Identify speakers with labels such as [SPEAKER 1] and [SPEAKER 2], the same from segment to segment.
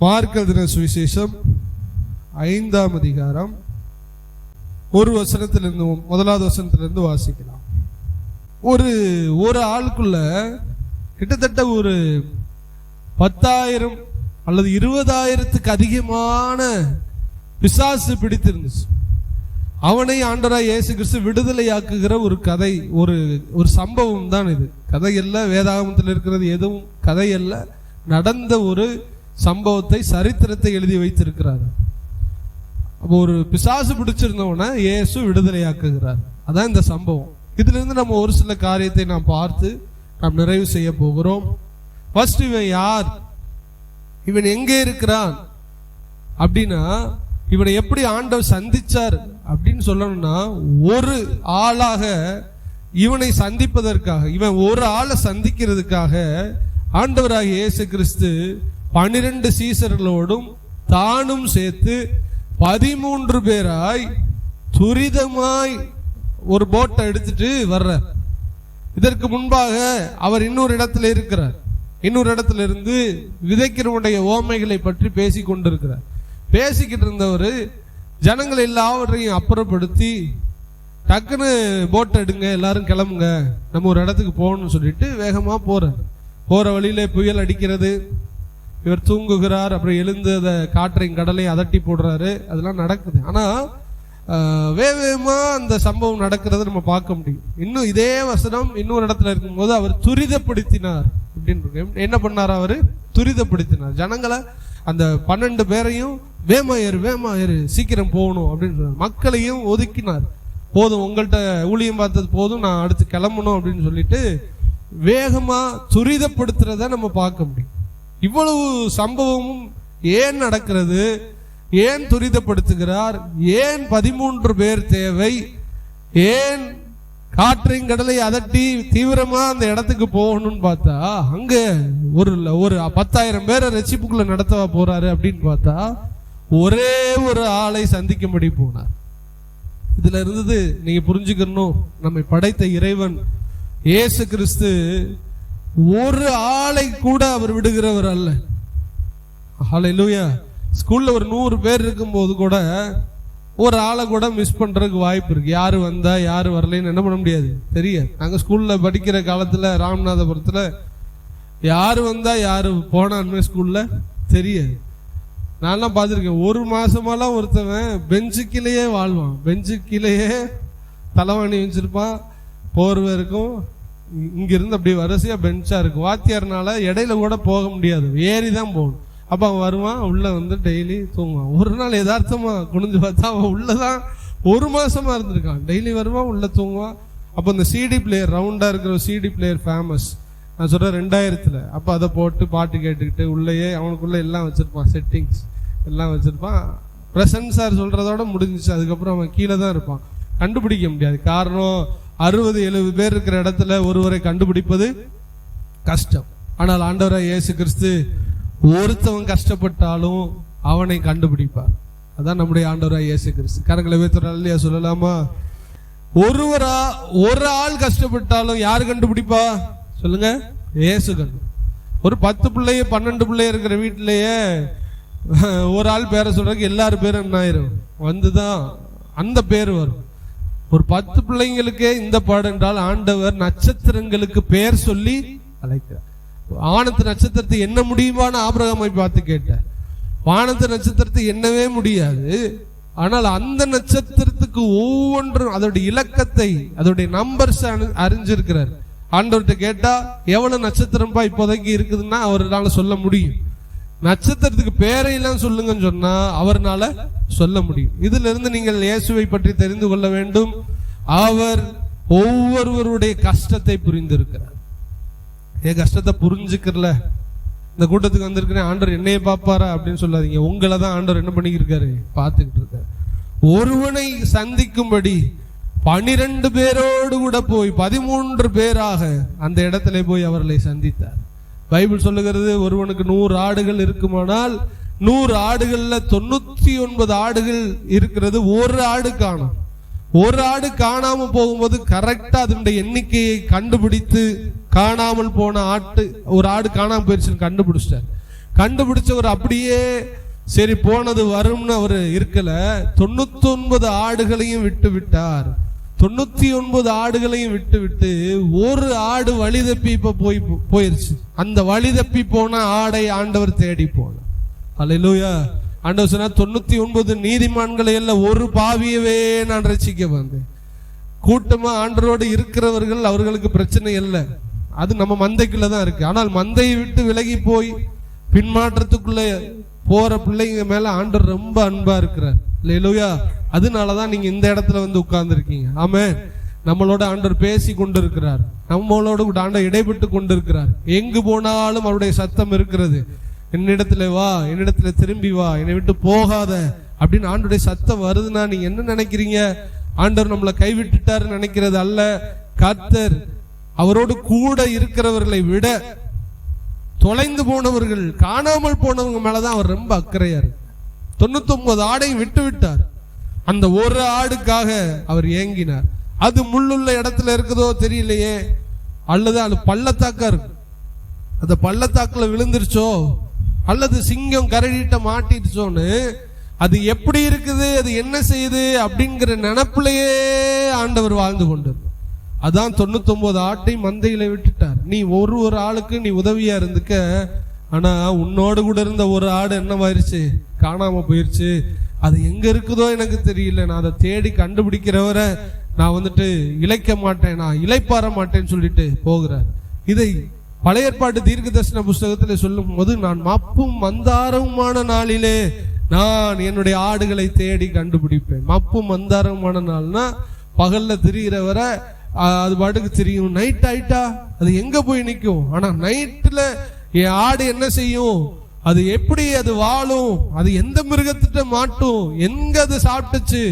[SPEAKER 1] Mark எழுதின சுவிசேஷம் 5ஆம் அதிகாரம் 1 வசனத்திலிருந்து 1வது வசனத்திலிருந்து வாசிக்கலாம். ஒரு ஆளுக்குள்ள கிட்டத்தட்ட ஒரு 10,000 அல்லது 20,000க்கு அதிகமான பிசாசு பிடித்திருந்துச்சு. அவனை ஆண்டவராய் இயேசு கிறிஸ்து விடுதலையாக்குகிற ஒரு கதை, ஒரு சம்பவம் தான் இது. கதை அல்ல, வேதாகமத்தில் இருக்கிறது எதுவும் கதை அல்ல, நடந்த ஒரு சம்பவத்தை, சரித்திரத்தை எழுதி வைத்திருக்கிறார். அப்போ ஒரு பிசாசு பிடிச்சிருந்தவன இயேசு விடுதலையாக்குகிறார். அதான் இந்த சம்பவம். இதிலிருந்து நம்ம ஒரு சில காரியத்தை நாம் பார்த்து நாம் நிறைவு செய்ய போகிறோம். ஃபர்ஸ்ட், இவன் யார், இவன் எங்கே இருக்கிறான் அப்படின்னா, இவனை எப்படி ஆண்டவர் சந்திச்சார் அப்படின்னு சொல்லணும்னா, ஒரு ஆளாக இவனை சந்திப்பதற்காக, இவன் ஒரு ஆளை சந்திக்கிறதுக்காக ஆண்டவராகிய இயேசு கிறிஸ்து 12 சீசர்களோடும் தானும் சேர்த்து 13 பேராய் துரிதமாய் ஒரு போட்டை எடுத்துட்டு வர்றார். இதற்கு முன்பாக அவர் இன்னொரு இடத்துல இருக்கிறார். இன்னொரு இடத்துல இருந்து விதைக்கிறவனுடைய ஓமைகளை பற்றி பேசி கொண்டிருக்கிறார். பேசிக்கிட்டு இருந்தவர் ஜனங்கள் எல்லாவற்றையும் அப்புறப்படுத்தி, டக்குன்னு போட்டை எடுங்க, எல்லாரும் கிளம்புங்க, நம்ம ஒரு இடத்துக்கு போகணும்னு சொல்லிட்டு வேகமா போற வழியில புயல் அடிக்கிறது. இவர் தூங்குகிறார். அப்புறம் எழுந்து அதை காற்றையும் கடலையும் அதட்டி போடுறாரு. அதெல்லாம் நடக்குது. ஆனா வேகமா அந்த சம்பவம் நடக்கிறத நம்ம பார்க்க முடியும். இன்னும் இதே வசனம் இன்னொரு இடத்துல இருக்கும்போது அவர் துரிதப்படுத்தினார் அப்படின்னு. என்ன பண்ணார்? அவரு துரிதப்படுத்தினார். ஜனங்களை, அந்த 12 பேரையும் வேமாயிரு சீக்கிரம் போகணும் அப்படின்னு மக்களையும் ஒதுக்கினார். போதும், உங்கள்கிட்ட ஊழியம் பார்த்தது போதும், நான் அடுத்து கிளம்பணும் அப்படின்னு சொல்லிட்டு வேகமா துரிதப்படுத்துறத நம்ம பார்க்க முடியும். இவ்வளவு சம்பவமும் ஏன் நடக்கிறது? ஏன் துரிதப்படுத்துகிறார்? ஏன் 13 பேர் தேவை? ஏன் காற்றையும் கடலை அதட்டி தீவிரமா அந்த இடத்துக்கு போகணும்னு பார்த்தா, அங்க ஒரு 10,000 பேரை ரட்சிப்புக்குள்ள நடத்தவா போறாரு அப்படின்னு பார்த்தா, ஒரே ஒரு ஆளை சந்திக்கும்படி போனார். இதுல இருந்தது நீங்க புரிஞ்சுக்கணும், நம்மை படைத்த இறைவன் இயேசு கிறிஸ்து ஒரு ஆளை கூட அவர் விடுகிறவர் அல்ல. ஹல்லேலூயா. ஸ்கூல்ல ஒரு 100 பேர் இருக்கும்போது கூட ஒரு ஆளை கூட மிஸ் பண்றதுக்கு வாய்ப்பு இருக்கு. யாரு வந்தா யாரு வரலன்னு என்ன பண்ண முடியாது, தெரியாது. நாங்க ஸ்கூல்ல படிக்கிற காலத்துல ராமநாதபுரத்துல யாரு வந்தா யாரு போனான்னு ஸ்கூல்ல தெரியாது. நான்லாம் பார்த்துருக்கேன். 1 மாசமாலாம் ஒருத்தவன் பெஞ்சுக்கிலேயே வாழ்வான். பெஞ்சுக்கிலேயே தலைவாணி வச்சிருப்பான், போர்வை இருக்கும், இங்கிருந்து அப்படி வரிசையா பெஞ்சா இருக்கும். வாத்தியார்னால இடையில கூட போக முடியாது, ஏறி தான் போகணும். அப்ப அவன் வருவான், உள்ள வந்து டெய்லி தூங்குவான். ஒரு நாள் யதார்த்தமா குனிஞ்சு பார்த்தா அவன் உள்ளதான் 1 மாசமா இருந்திருக்கான். டெய்லி வருவான், உள்ள தூங்குவான். அப்போ இந்த சிடி பிளேயர், ரவுண்டா இருக்கிற சிடி பிளேயர் ஃபேமஸ், நான் சொல்றேன் 2000. அப்ப அதை போட்டு பாட்டு கேட்டுக்கிட்டு உள்ளேயே அவனுக்குள்ள எல்லாம் வச்சிருப்பான், செட்டிங்ஸ் எல்லாம் வச்சிருப்பான். பிரசன்ட் சார் சொல்றதோட முடிஞ்சிச்சு. அதுக்கப்புறம் அவன் கீழே தான் இருப்பான், கண்டுபிடிக்க முடியாது. காரணம், 60-70 பேர் இருக்கிற இடத்துல ஒருவரை கண்டுபிடிப்பது கஷ்டம். ஆனால் ஆண்டவராய் இயேசு கிறிஸ்து ஒருத்தவன் கஷ்டப்பட்டாலும் அவனை கண்டுபிடிப்பார். அதான் நம்முடைய ஆண்டவராய் இயேசு கிறிஸ்து. கரங்களை வைத்து சொல்லலாமா? ஒரு ஆள் கஷ்டப்பட்டாலும் யாரு கண்டுபிடிப்பா சொல்லுங்க? இயேசு கண்டு. ஒரு 10 பிள்ளைய 12 பிள்ளைய இருக்கிற வீட்டிலேயே ஒரு ஆள் பேரை சொல்றதுக்கு எல்லாரும் பேரும் என்ன ஆயிரும்? வந்துதான் அந்த பேர் வரும். ஒரு 10 பிள்ளைங்களுக்கே இந்த பாடு என்றால், ஆண்டவர் நட்சத்திரங்களுக்கு பெயர் சொல்லி அழைக்கிறார். வானத்து நட்சத்திரத்தை என்ன முடியுமான்னு ஆபிரகாமை பார்த்து கேட்டார். வானத்து நட்சத்திரத்தை எண்ணவே முடியாது. ஆனால் அந்த நட்சத்திரத்துக்கு ஒவ்வொன்றும் அதோடைய இலக்கத்தை, அதோடைய நம்பர்ஸ் அறிஞ்சிருக்கிறார். ஆண்டவர்கிட்ட கேட்டா எவ்வளவு நட்சத்திரம்பா இப்போதைக்கு இருக்குதுன்னா அவரால் சொல்ல முடியும். நட்சத்திரத்துக்கு பேரையெல்லாம் சொல்லுங்கன்னு சொன்னா அவர்னால சொல்ல முடியும். இதுல இருந்து நீங்கள் இயேசுவை பற்றி தெரிந்து கொள்ள வேண்டும். அவர் ஒவ்வொருவருடைய கஷ்டத்தை புரிந்திருக்கிறார். என் கஷ்டத்தை புரிஞ்சுக்கிறல இந்த கூட்டத்துக்கு வந்திருக்கிறேன், ஆண்டவர் என்னைய பாப்பாரா அப்படின்னு சொல்லாதீங்க. உங்களை தான் ஆண்டவர் என்ன பண்ணிக்கிருக்காரு, பார்த்துக்கிட்டு இருக்காரு. ஒருவனை சந்திக்கும்படி 12 பேரோடு கூட போய் 13 பேராக அந்த இடத்துல போய் அவர்களை சந்தித்தார். பைபிள் சொல்லுகிறது, ஒருவனுக்கு 100 ஆடுகள் இருக்குமானால் 100 ஆடுகள்ல 99 ஆடுகள் இருக்கிறது, ஒரு ஆடு காணும். ஒரு ஆடு காணாம போகும்போது கரெக்டா அதனுடைய எண்ணிக்கையை கண்டுபிடித்து காணாமல் போன ஒரு ஆடு காணாம போயிடுச்சுன்னு கண்டுபிடிச்சிட்டார். கண்டுபிடிச்சவர் அப்படியே சரி போனது வரும்னு அவர் இருக்கல. 99 ஆடுகளையும் விட்டு விட்டார். 99 ஆடுகளையும் விட்டு விட்டு ஒரு ஆடு வழி தப்பி இப்ப போயிருச்சு. அந்த வழி தப்பி போன ஆடை ஆண்டவர் தேடி போனார். அல்லேலூயா. ஆண்டவர் சொன்னா 99 நீதிமான்களை எல்லாம் ஒரு பாவியவே நான் ரட்சிக்க வந்தேன். கூட்டமா ஆண்டவரோடு இருக்கிறவர்கள் அவர்களுக்கு பிரச்சனை இல்லை, அது நம்ம மந்தைக்குள்ளதான் இருக்கு. ஆனால் மந்தையை விட்டு விலகி போய் பின்மாற்றத்துக்குள்ள போற பிள்ளைங்க மேல ஆண்டவர் ரொம்ப அன்பா இருக்கிறார். அல்லேலூயா. அதனாலதான் நீங்க இந்த இடத்துல வந்து உட்கார்ந்து இருக்கீங்க. ஆமென். நம்மளோட ஆண்டவர் பேசி கொண்டிருக்கிறார், நம்மளோட கூட ஆண்டவர் இடைப்பட்டு கொண்டிருக்கிறார். எங்கு போனாலும் அவருடைய சத்தம் இருக்கிறது. என்னிடத்துல வா, என்னிடத்துல திரும்பி வா, என்னை விட்டு போகாத அப்படின்னு ஆண்டவருடைய சத்தம் வருதுன்னா நீங்க என்ன நினைக்கிறீங்க? ஆண்டவர் நம்மளை கைவிட்டுட்டாருன்னு நினைக்கிறது அல்ல. கர்த்தர் அவரோடு கூட இருக்கிறவர்களை விட தொலைந்து போனவர்கள், காணாமல் போனவங்க மேலதான் அவர் ரொம்ப அக்கறையா இருக்கு. 99 ஆடையும் விட்டு விட்டார். அந்த ஒரு ஆடுக்காக அவர் ஏங்கினார். அது முள்ளுள்ள இடத்துல இருக்குதோ தெரியலையே, அல்லது அது பள்ளத்தாக்கா இருக்கு, அந்த பள்ளத்தாக்குல விழுந்துருச்சோ, அல்லது சிங்கம் கரடிட்ட மாட்டிடுச்சோன்னு அது எப்படி இருக்குது, அது என்ன செய்யுது அப்படிங்கிற நினைப்பிலேயே ஆண்டவர் வாழ்ந்து கொண்டிருந்தார். அதான் 99 ஆட்டை மந்தையில விட்டுட்டார். நீ ஒரு ஆளுக்கு நீ உதவியா இருந்துக்க. ஆனா உன்னோடு கூட இருந்த ஒரு ஆடு என்னவாயிருச்சு? காணாம போயிருச்சு. அது எங்க இருக்குதோ எனக்கு தெரியல, நான் அதை தேடி கண்டுபிடிக்கிறவரை நான் வந்துட்டு இழைக்க மாட்டேன், நான் இளைப்பாற மாட்டேன்னு சொல்லிட்டு போகிறார். இதை பழைய ஏற்பாட்டு தீர்க்க தரிசன புஸ்தகத்துல சொல்லும் போது, நான் மப்பும் மந்தாரவுமான நாளிலே நான் என்னுடைய ஆடுகளை தேடி கண்டுபிடிப்பேன். மப்பும் மந்தாரவுமான நாள்னா பகல்ல திரிகிறவரை அது பாட்டுக்கு தெரியும். நைட் ஆயிட்டா அது எங்க போய் நிற்கும். ஆனா நைட்ல என் ஆடு என்ன செய்யும், அது எப்படி அது வாழும், அது எந்த மிருகத்திட்ட மாட்டும், எங்க அது சாப்பிட்டுச்சு,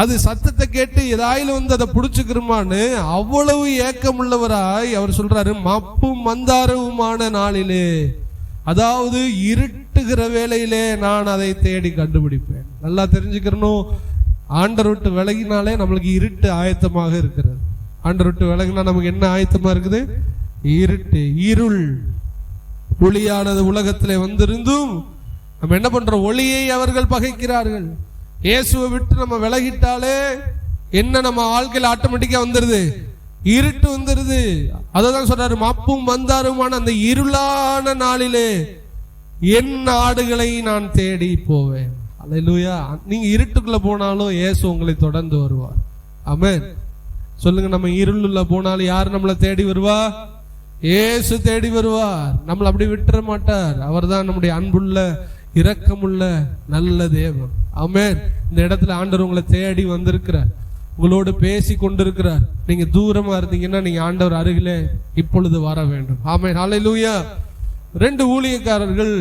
[SPEAKER 1] அது சத்தத்தை கேட்டு ஏதாயிலும் வந்து அதை புடிச்சுக்கிறோமான்னு அவ்வளவு ஏக்கமுள்ளவராய் அவர் சொல்றாரு, மப்பும் மந்தாரவுமான நாளிலே, அதாவது இருட்டுகிற வேளையிலே நான் அதை தேடி கண்டுபிடிப்பேன். நல்லா தெரிஞ்சுக்கிறணும், ஆண்டர் விட்டு விலகினாலே நம்மளுக்கு இருட்டு ஆயத்தமாக இருக்கிறது. ஆண்டர் விட்டு விலகினா நமக்கு என்ன ஆயத்தமா இருக்குது? இருட்டு, இருள். ஒளியானது உலகத்திலே வந்திருந்தும் நம்ம என்ன பண்றோம்? ஒளியை அவர்கள் பகைக்கிறார்கள். இயேசுவை விட்டு நம்ம விலகிட்டாலே என்ன, நம்ம வாழ்க்கையில் ஆட்டோமேட்டிக்கா வந்துருது, இருட்டு வந்துருது. அததான் சொல்றாரு, மப்பும் மந்தாருமான அந்த இருளான நாளிலே என் ஆடுகளை நான் தேடி போவேன். அல்லேலூயா. நீங்க இருட்டுக்குள்ள போனாலும் இயேசு உங்களை தொடர்ந்து வருவார். ஆமென். சொல்லுங்க, நம்ம இருளுள்ள போனாலும் யார் நம்மளை தேடி வருவா? இயேசு தேடி வருவார். நம்மளை அப்படி விட்டுற மாட்டார். அவர் தான் நம்முடைய அன்புள்ள இரக்கமுள்ள நல்ல தேவன். ஆமென். இந்த இடத்துல ஆண்டவர் உங்களை தேடி வந்திருக்கிறார், உங்களோடு பேசி கொண்டிருக்கிறார். நீங்க தூரமா இருந்தீங்கன்னா நீங்க ஆண்டவர் அருகிலே இப்பொழுது வர வேண்டும். ஆமென். ஹல்லேலூயா. 2 ஊழியக்காரர்கள்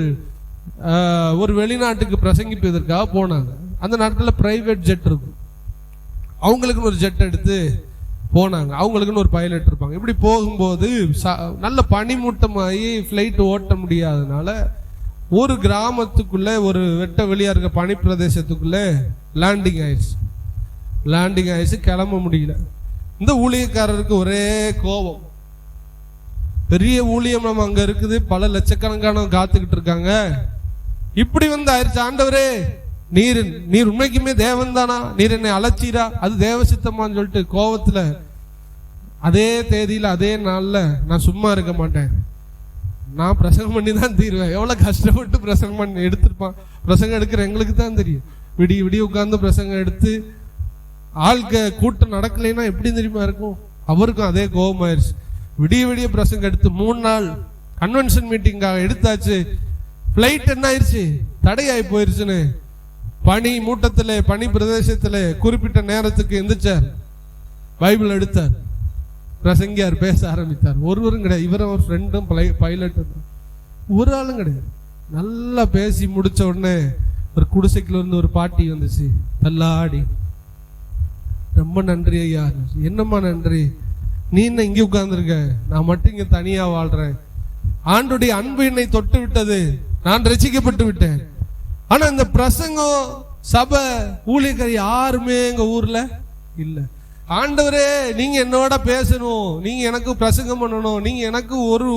[SPEAKER 1] ஒரு வெளிநாட்டுக்கு பிரசங்கிப்பதற்காக போனாங்க. அந்த நாட்டில் பிரைவேட் ஜெட் இருக்கும். அவங்களுக்குன்னு ஒரு ஜெட் எடுத்து போனாங்க. அவங்களுக்குன்னு ஒரு பைலட் இருப்பாங்க. இப்படி போகும்போது நல்ல பனிமூட்டமாகி ஃப்ளைட் ஓட்ட முடியாதனால ஒரு கிராமத்துக்குள்ள, ஒரு வெட்ட வெளியா இருக்க பனி பிரதேசத்துக்குள்ள லேண்டிங் ஆயிடுச்சு. கிளம்ப முடியல. இந்த ஊழியக்காரருக்கு ஒரே கோபம். பெரிய ஊழியம் நம்ம அங்க இருக்குது, பல லட்சக்கணக்கான காத்துக்கிட்டு இருக்காங்க. இப்படி வந்து ஆயிடுச்சு. ஆண்டவரே, நீர் உண்மைக்குமே தேவன் தானா? நீர் என்னை அழைச்சீரா? அது தேவ சித்தமான்னு சொல்லிட்டு கோபத்துல அதே தேதியில அதே நாள்ல நான் சும்மா இருக்க மாட்டேன், நான் பிரசங்கம் பண்ணி தான் தீருவேன். எவ்வளவு கஷ்டப்பட்டு பிரசங்கம் பண்ணி எடுத்திருப்பான். பிரசங்கம் எடுக்கிற எங்களுக்கு தான் தெரியும். விடிய உட்கார்ந்து பிரசங்கம் எடுத்து கூட்டம் நடக்கலைன்னா எப்படி தெரியுமா இருக்கும்? அவருக்கும் அதே கோபம் ஆயிடுச்சு. விடிய பிரசங்கம் எடுத்து 3 நாள் கன்வென்ஷன் மீட்டிங்காக எடுத்தாச்சு. பிளைட் என்ன ஆயிடுச்சு? தடையாகி போயிருச்சுன்னு பனி மூட்டத்திலே, பனி பிரதேசத்திலே குறிப்பிட்ட நேரத்துக்கு எந்திரிச்சார், பைபிள் எடுத்தார், பிரசங்கியார், பேச ஆரம்பித்தார். ஒருவரும் கிடையாது. இவரும் ஒரு ஃப்ரெண்டும் பைலட், ஒரு ஆளும் கிடையாது. நல்லா பேசி முடிச்ச உடனே ஒரு குடிசைக்குள்ள இருந்து ஒரு பாட்டி வந்துச்சு, தள்ளாடி, ரொம்ப நன்றி ஐயா. என்னம்மா நன்றி? நீ என்ன இங்கே உட்கார்ந்துருக்க, நான் மட்டும் இங்க தனியா வாழ்றேன். ஆண்டுடைய அன்பு என்னை தொட்டு விட்டது, நான் ரசிக்கப்பட்டு விட்டேன். ஆனா இந்த பிரசங்கம், சபை, ஊழியர்கள் யாருமே எங்க ஊர்ல இல்ல. ஆண்டவரே, நீங்க என்னோட பேசணும், நீங்க எனக்கு பிரசங்கம் பண்ணணும், நீங்க எனக்கு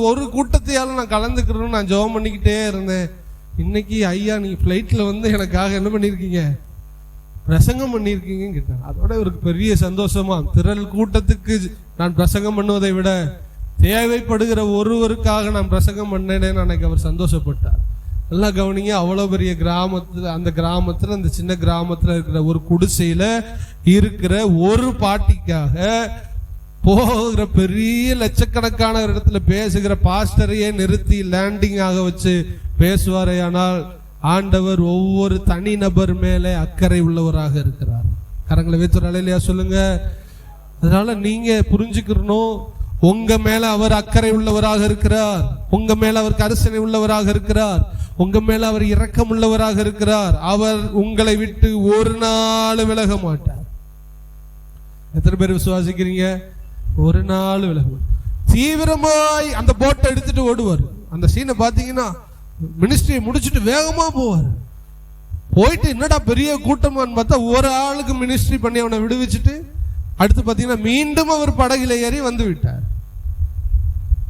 [SPEAKER 1] ஒரு கூட்டத்தையால நான் கலந்துக்கணும்னு நான் ஜெபம் பண்ணிக்கிட்டே இருந்தேன். இன்னைக்கு ஐயா நீ ஃப்ளைட்ல வந்து எனக்காக என்ன பண்ணிருக்கீங்க, பிரசங்கம் பண்ணிருக்கீங்க கேட்டாங்க. அதோட ஒரு பெரிய சந்தோஷமா, திரள் கூட்டத்துக்கு நான் பிரசங்கம் பண்ணுவதை விட தேவைப்படுகிற ஒருவருக்காக நான் பிரசங்கம் பண்ணேன்னு அன்னைக்கு அவர் சந்தோஷப்பட்டார். நல்லா கவனிங்க, அவ்வளவு பெரிய கிராமத்துல, அந்த கிராமத்துல, அந்த சின்ன கிராமத்துல இருக்கிற ஒரு குடிசையில இருக்கிற ஒரு பாட்டிக்காக போகிற பெரிய லட்சக்கணக்கான இடத்துல பேசுகிற பாஸ்டரையே நிறுத்தி லேண்டிங் ஆக வச்சு பேசுவாரே. ஆனால் ஆண்டவர் ஒவ்வொரு தனி நபர் மேலே அக்கறை உள்ளவராக இருக்கிறார். கரங்களை வைத்து ஒரு அலையிலையா சொல்லுங்க. அதனால நீங்க புரிஞ்சுக்கணும், உங்க மேல அவர் அக்கறை உள்ளவராக இருக்கிறார், உங்க மேல அவர் கரிசனை உள்ளவராக இருக்கிறார், உங்க மேல அவர் இரக்கம் உள்ளவராக இருக்கிறார். அவர் உங்களை விட்டு ஒரு நாள் விலக மாட்டார். எத்தனை பேர் விசுவாசிக்கிறீங்க? ஒரு நாள் விலக. தீவிரமாய் அந்த போட்டை எடுத்துட்டு ஓடுவார். அந்த சீனை பாத்தீங்கன்னா மினிஸ்ட்ரியை முடிச்சுட்டு வேகமா போவார். போயிட்டு என்னடா பெரிய கூட்டமான்னு பார்த்தா ஒரு ஆளுக்கு மினிஸ்ட்ரி பண்ணி அவனை விடுவிச்சுட்டு அடுத்து பாத்தீங்கன்னா மீண்டும் அவர் படகுல ஏறி வந்து விட்டார்.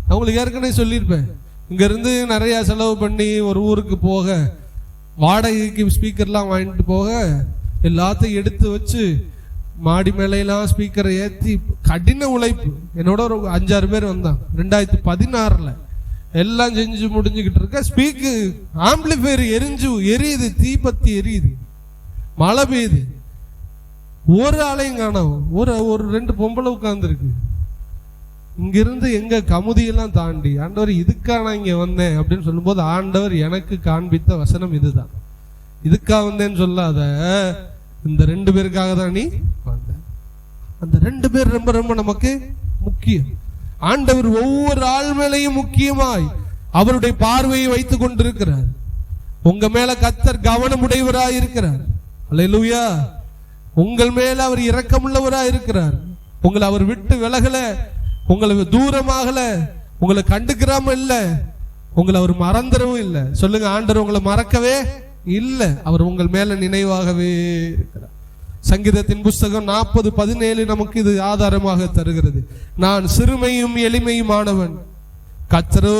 [SPEAKER 1] அவங்களுக்கு ஏற்கனவே சொல்லியிருப்பேன், இங்க இருந்து நிறைய செலவு பண்ணி ஒரு ஊருக்கு போக, வாடகைக்கு ஸ்பீக்கர்லாம் வாங்கிட்டு போக, எல்லாத்தையும் எடுத்து வச்சு மாடி மேலையெல்லாம் ஸ்பீக்கரை ஏற்றி கடின உழைப்பு. என்னோட ஒரு 5-6 பேர் வந்தாங்க. 2016 எல்லாம் செஞ்சு முடிஞ்சுக்கிட்டு இருக்க, ஸ்பீக்கு ஆம்பிளிஃபையர் எரியுது, தீப்பத்தி எரியுது, மழை பெய்யுது, ஒரு ஆளையும் காணோம். ஒரு 2 பொம்பளை உட்கார்ந்துருக்கு. இங்கிருந்து எங்க கமுதியெல்லாம் தாண்டி ஆண்டவர் இதுக்கா நான் இங்க வந்தேன் அப்படின்னு சொல்லும்போது ஆண்டவர் எனக்கு காண்பித்த வசனம் இதுதான். இதுக்கா வந்தேன்னு சொல்லாத, இந்த 2 பேருக்காக தான் நீ வந்த. அந்த 2 பேர் ரொம்ப ரொம்ப நமக்கு முக்கியம். ஆண்டவர் ஒவ்வொரு ஆள் மேலையும் முக்கியமாய் அவருடைய பார்வையை வைத்துக் கொண்டிருக்கிறார். உங்க மேல கர்த்தர் கவனமுடையவராய் இருக்கிறார். அல்லேலூயா. உங்கள் மேல அவர் இரக்கமுள்ளவராய் இருக்கிறார். உங்களை அவர் விட்டு விலகல, உங்களை தூரமாகல, உங்களை கண்டுக்கிறாம இல்ல, உங்களை அவர் மறந்துடவும் இல்லை. சொல்லுங்க, ஆண்டவர் உங்களை மறக்கவே இல்லை, அவர் உங்கள் மேல நினைவாகவே இருக்கிறார். சங்கீதத்தின் புஸ்தகம் 40:17 நமக்கு இது ஆதாரமாக தருகிறது. நான் சிறுமையும் எளிமையுமானவன், கர்த்தரோ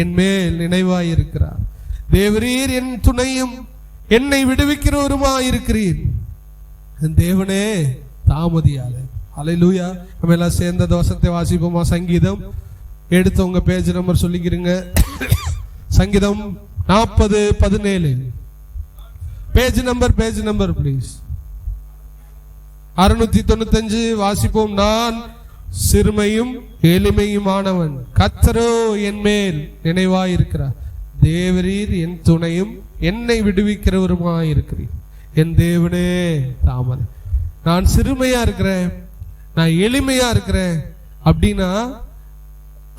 [SPEAKER 1] என் மேல் நினைவாய் இருக்கிறார். தேவரீர் என் துணையும் என்னை விடுவிக்கிறவருமாய் இருக்கிறீர். என் தேவனே தாமதியாத. அல்லேலூயா. நம்ம எல்லாம் சேர்ந்த வசனத்தை வாசிப்போமா? சங்கீதம் எடுத்து உங்க பேஜ் நம்பர் சொல்லிக்கிறீங்க. சங்கீதம் 40:17 பேஜ் நம்பர் ப்ளீஸ். 695 வாசிப்போம். நான் சிறுமையும் எளிமையுமானவன், கர்த்தரோ என் மேல் நினைவாய் இருக்கிறார். தேவரீர் என் துணையும் என்னை விடுவிக்கிறவருமாய் இருக்கிறீர். என் தேவனே தாமதம். நான் சிறுமையா இருக்கிறேன், நான் எளிமையா இருக்கிறேன் அப்படின்னா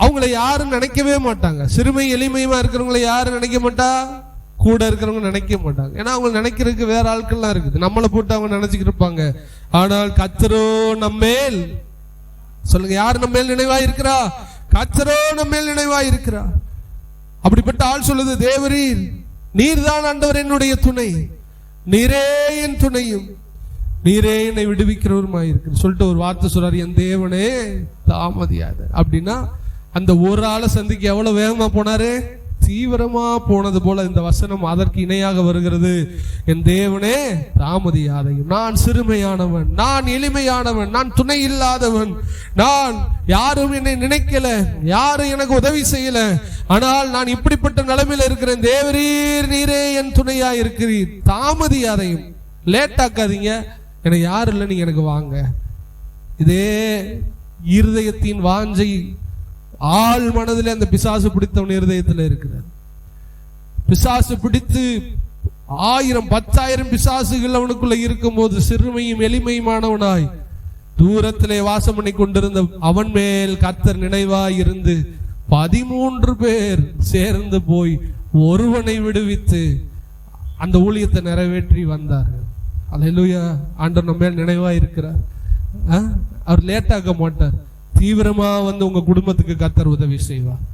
[SPEAKER 1] அவங்களை யாரும் நினைக்கவே மாட்டாங்க. சிறுமை எளிமையுமா இருக்கிறவங்களை யாரும் நினைக்க மாட்டா, கூட இருக்கிறவங்க நினைக்க மாட்டாங்க. ஏன்னா அவங்க நினைக்கிறதுக்கு வேற ஆட்கள்லாம் இருக்குது, நம்மளை போட்டு அவங்க நினைச்சுக்கிட்டு இருப்பாங்க. ஆனால் கர்த்தரோ நம்மேல், சொல்லுங்க, யார் நம்மேல் நினைவாய் இருக்கிறா? கர்த்தரோ நம்மேல் நினைவாய் இருக்கிறா. அப்படிப்பட்ட ஆள் சொல்லுது, தேவரீர் நீர் தான் ஆண்டவர் என்னுடைய துணை, நீரே என் துணையும் நீரே என்னை விடுவிக்கிறவருமாய் இருக்கு சொல்லிட்டு ஒரு வார்த்தை சொல்றாரு, என் தேவனே தாமதியாத. அப்படின்னா அந்த ஒரு ஆளை சந்திக்க எவ்வளவு வேகமா போனாரு, தீவிரமா போனது போல இந்த வசனம் அதற்கு இணையாக வருகிறது. என் தேவனே தாமதியாதையும். நான் சிறுமையானவன், நான் எளிமையானவன், நான் துணை இல்லாதவன், நான் யாரும் என்னை நினைக்கல, யாரும் எனக்கு உதவி செய்யல, ஆனால் நான் இப்படிப்பட்ட நிலைமையில இருக்கிறேன். தேவரீர் நீரே என் துணையா இருக்கிறீர், தாமதியாதையும். லேட் ஆக்காதீங்க, எனக்கு யாரும் இல்லை, நீங்க எனக்கு வாங்க. இதே இருதயத்தின் வாஞ்சை ஆள் மனதில் அந்த பிசாசு பிடித்தவன் இருதயத்தில் இருக்கிறது. பிசாசு பிடித்து 1000-10,000 பிசாசுகள் அவனுக்குள்ள இருக்கும் போது சிறுமையும் எளிமையுமானவனாய் தூரத்திலே வாசம் பண்ணி கொண்டிருந்த அவன் மேல் கர்த்தர் நினைவாய் இருந்து 13 பேர் சேர்ந்து போய் ஒருவனை விடுவித்து அந்த ஊழியத்தை நிறைவேற்றி வந்தார்கள். அல்லேலூயா. ஆண்டவர் நம்ம மேல் நினைவாய் இருக்கிறார். அவர் லேட்டாக்க மாட்டார், தீவிரமா வந்து உங்க குடும்பத்துக்கு கர்த்தர் உதவி செய்வார்.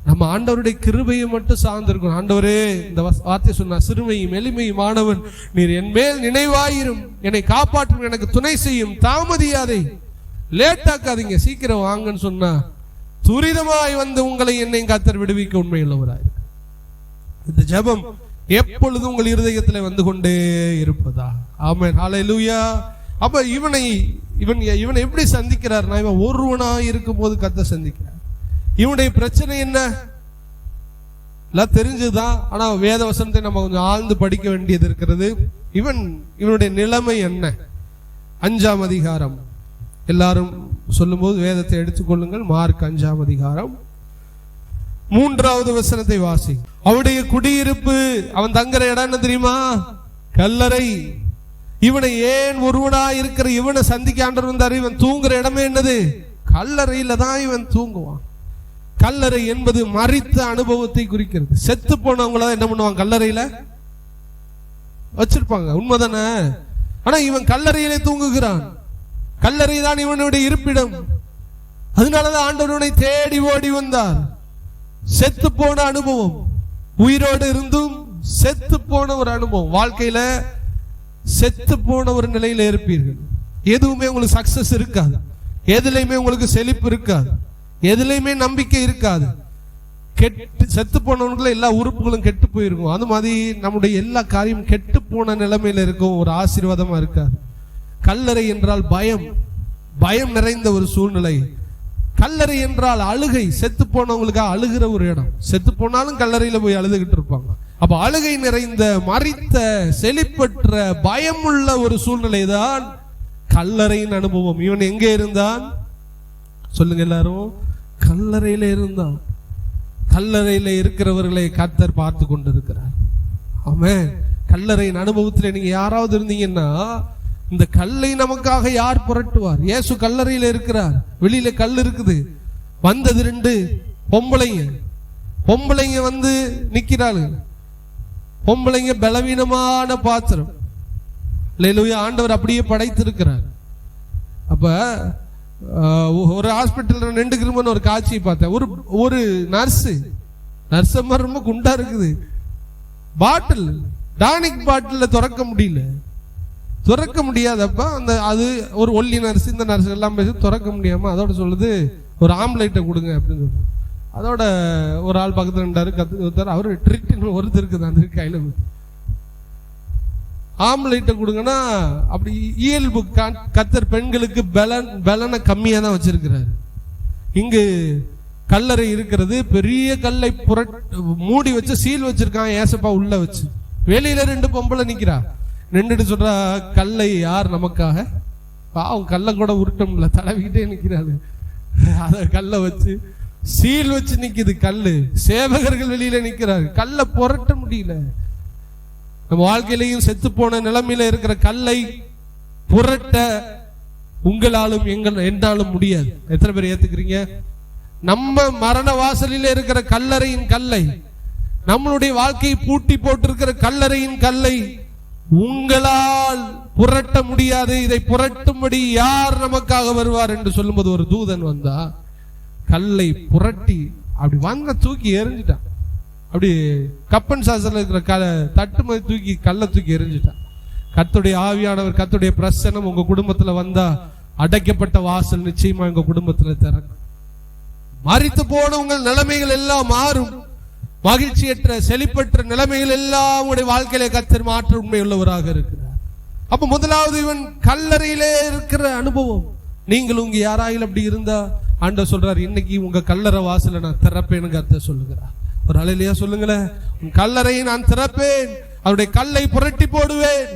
[SPEAKER 1] நம்ம ஆண்டவருடைய கிருபையை மட்டும் சார்ந்திருக்கணும். ஆண்டவரே, இந்த வார்த்தை சொன்னா, சிறுமையும் எளிமையுமானவன் நீர் என் மேல் நினைவாயிரும், என்னை காப்பாற்றும், எனக்கு துணை செய்யும், தாமதியாதை. லேட்டாக்காதீங்க, சீக்கிரம் வாங்கன்னு சொன்னா துரிதமாய் வந்து உங்களை என்னை கர்த்தர் விடுவிக்க உண்மையுள்ளவராய். இந்த ஜெபம் எப்பொழுதும் உங்கள் இருதயத்தில் வந்து கொண்டே இருப்பதா. ஆமென், ஹல்லேலூயா. அப்ப இவனை எப்படி சந்திக்கிறார்னா, இவன் ஒருவனா இருக்கும் போது கர்த்தர் சந்திக்கிறார். இவனுடைய பிரச்சனை என்ன எல்லாம் தெரிஞ்சுதான். ஆனா வேத வசனத்தை நம்ம கொஞ்சம் ஆழ்ந்து படிக்க வேண்டியது இருக்கிறது. இவனுடைய நிலைமை என்ன? 5ஆம் அதிகாரம், எல்லாரும் சொல்லும் போது வேதத்தை எடுத்துக்கொள்ளுங்கள். மார்க் 5ஆம் அதிகாரம் 3வது வசனத்தை வாசி. அவனுடைய குடியிருப்பு, அவன் தங்குற இடம் என்ன தெரியுமா? கல்லறை. இவனை ஏன் ஒருவனா இருக்கிற இவனை சந்திக்க ஆண்டவர் வந்தாரு. இவன் தூங்குற இடமே என்னது? கல்லறையில தான் இவன் தூங்குவான். கல்லறை என்பது மரித்த அனுபவத்தை குறிக்கிறது. செத்து போனவங்கள என்ன பண்ணுவாங்க? கல்லறையில வச்சிருப்பாங்க, உண்மைதானே? ஆனா இவன் கல்லறையிலே தூங்குகிறான். கல்லறை தான் இவனுடைய இருப்பிடம். அதனாலதான் ஆண்டவனை தேடி ஓடி வந்தார். செத்து போன அனுபவம், உயிரோடு இருந்தும் செத்து போன ஒரு அனுபவம். வாழ்க்கையில செத்து போன ஒரு நிலையில இருப்பீர்கள். எதுவுமே உங்களுக்கு சக்சஸ் இருக்காது, எதுலையுமே உங்களுக்கு செழிப்பு இருக்காது, எதுலையுமே நம்பிக்கை இருக்காது. செத்து போனவங்களுக்குள்ள எல்லா உறுப்புகளும் கெட்டு போயிருக்கும். அது மாதிரி நம்முடைய எல்லா காரியம் கெட்டு போன நிலைமையில இருக்கும். ஒரு ஆசீர்வாதமா இருக்காது. கல்லறை என்றால் பயம், பயம் நிறைந்த ஒரு சூழ்நிலை. கல்லறை என்றால் அழுகை, செத்து போனவங்களுக்காக அழுகிற ஒரு இடம். செத்து போனாலும் கல்லறையில போய் அழுதுகிட்டு இருப்பாங்க. அப்ப அழுகை நிறைந்த, மரித்த, செழிப்பற்ற, பயம் உள்ள ஒரு சூழ்நிலை தான் கல்லறையின் அனுபவம். இவன் எங்கே இருந்தான் சொல்லுங்க எல்லாரும்? கல்லறையில இருந்தான். கல்லறையில இருக்கிறவர்களை கர்த்தர் பார்த்து கொண்டிருக்கிறார். ஆமென். கல்லறையின் அனுபவத்தில் நீங்க யாராவது இருந்தீங்கன்னா, இந்த கல்லை நமக்காக யார் புரட்டுவார்? இயேசு கல்லறையில இருக்கிறார். வெளியில கல் இருக்குது. வந்தது 2 பொம்பளைங்க வந்து நிக்கிறாங்க. பொம்பளைங்க பலவீனமான பாத்திரம். அல்லேலூயா. ஆண்டவர் அப்படியே படைத்திருக்கிறார். அப்ப ஒரு ஹாஸ்பிட்டல் 2 கிருமன் ஒரு காட்சியை பார்த்தேன். ஒரு நர்ஸ் ரொம்ப குண்டா இருக்குது. பாட்டில், டானிக் பாட்டில் திறக்க முடியாதப்ப அது ஒரு ஒல்லி நர்ஸ், இந்த நர்ஸ் எல்லாம் பேசி திறக்க முடியாம அதோட சொல்லுது, ஒரு ஆம்லேட்டை கொடுங்க அப்படின்னு சொல்லுது. அதோட ஒரு ஆள் பக்கத்துல இருந்தாரு, கத்துத்தாரு. அவரு ட்ரிக்ட் ஒருத்தருக்கு தான் கையில ஆம்லேட்டை கொடுங்கன்னா, அப்படி இயல்பு கர்த்தர் பெண்களுக்கு பலனை கம்மியா தான் வச்சிருக்கிறாரு. இங்கு கல்லறை இருக்கிறது. பெரிய கல்லை மூடி வச்சு சீல் வச்சிருக்கான் ஏசப்பா உள்ள வச்சு. வெளியில 2 பொம்பளை நிக்கிறா. நின்றுட்டு சொல்றா, கல்லை யார் நமக்காக? பாவம், கல்லை கூட உருட்டம்ல, தடவிக்கிட்டே நிக்கிறாரு. அத கல்லை வச்சு சீல் வச்சு நிக்குது கல்லு. சேவகர்கள் வெளியில நிக்கிறாரு. கல்லை புரட்ட முடியல. நம்ம வாழ்க்கையிலையும் செத்து போன நிலைமையில இருக்கிற கல்லை புரட்ட உங்களாலும் என்னாலும் முடியாது. எத்தனை பேர் ஏத்துக்கிறீங்க? நம்ம மரண வாசலில் இருக்கிற கல்லறையின் கல்லை, நம்மளுடைய வாழ்க்கையை பூட்டி போட்டிருக்கிற கல்லறையின் கல்லை உங்களால் புரட்ட முடியாது. இதை புரட்டும்படி யார் நமக்காக வருவார் என்று சொல்லும்போது ஒரு தூதன் வந்தா கல்லை புரட்டி அப்படி வந்த தூக்கி எரிஞ்சிட்டான். அப்படி கப்பன் சாசல இருக்கிற தட்டு மாதிரி தூக்கி கல்லை தூக்கி எரிஞ்சிட்டான். கர்த்தருடைய ஆவியானவர், கர்த்தருடைய பிரசன்னம் உங்க குடும்பத்துல வந்தா அடைக்கப்பட்ட வாசல் நிச்சயமா உங்க குடும்பத்துல திறக்கும். மரித்து போன உங்கள் நிலைமைகள் எல்லாம் மாறும். மகிழ்ச்சியற்ற, செழிப்பற்ற நிலைமைகள் எல்லாம் உங்களுடைய வாழ்க்கையில கர்த்தர் மாற்ற உண்மை உள்ளவராக இருக்கிறார். அப்ப முதலாவது இவன் கல்லறையிலே இருக்கிற அனுபவம். நீங்களும் உங்க யாராயில் அப்படி இருந்தா ஆண்டவர் சொல்றார், இன்னைக்கு உங்க கல்லறை வாசலை நான் திறப்பேன்னு கர்த்தர் சொல்லுகிறார். ஒரு அல்லேலூயா சொல்லுங்களேன். உன் கல்லறையை நான் திறப்பேன், அவருடைய கல்லை புரட்டி போடுவேன்.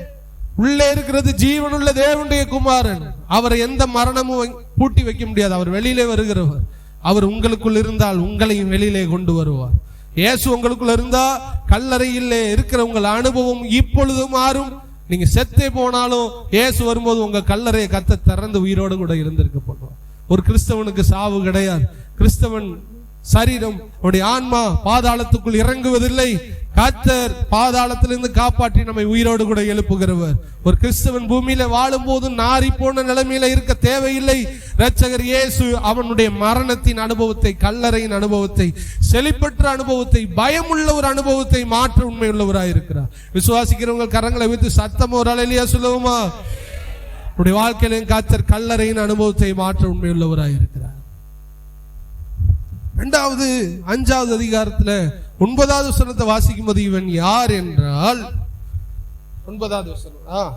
[SPEAKER 1] உள்ளே இருக்கிறது ஜீவனுள்ள தேவனுடைய குமாரன். அவரை எந்த மரணமும் பூட்டி வைக்க முடியாது. அவர் வெளியிலே வருகிறவர். அவர் உங்களுக்குள் இருந்தால் உங்களையும் வெளியிலே கொண்டு வருவார். இயேசு உங்களுக்குள்ள இருந்தா கல்லறையிலே இருக்கிற உங்கள் அனுபவம் இப்பொழுது மாறும். நீங்க செத்தே போனாலும் இயேசு வரும்போது உங்க கல்லறையை கர்த்தர் திறந்து உயிரோடு கூட இருந்திருக்க போடுவார். ஒரு கிறிஸ்தவனுக்கு சாவு கிடையாது. கிறிஸ்தவன் சரீரம், அவருடைய ஆன்மா பாதாளத்துக்குள் இறங்குவதில்லை. கர்த்தர் பாதாளத்திலிருந்து காப்பாற்றி நம்மை உயிரோடு கூட எழுப்புகிறவர். ஒரு கிறிஸ்தவன் பூமியில வாழும் போது நாரி போன நிலைமையில இருக்க தேவையில்லை. இரட்சகர் இயேசு அவனுடைய மரணத்தின் அனுபவத்தை, கல்லறையின் அனுபவத்தை, செழிப்பற்ற அனுபவத்தை, பயமுள்ள ஒரு அனுபவத்தை மாற்ற உண்மை உள்ளவராய் இருக்கிறார். விசுவாசிக்கிறவங்க கரங்களை வைத்து சத்தம் ஒரு அல்லேலூயா சொல்லுவோமா? உடைய வாழ்க்கையிலும் கர்த்தர் கல்லறையின் அனுபவத்தை மாற்ற உண்மை உள்ளவராய் இருக்கிறார். 2வது 5வது அதிகாரத்துல 9வது வசனத்தை வாசிக்கும் போது இவன் யார் என்றால் 9வது வசனம்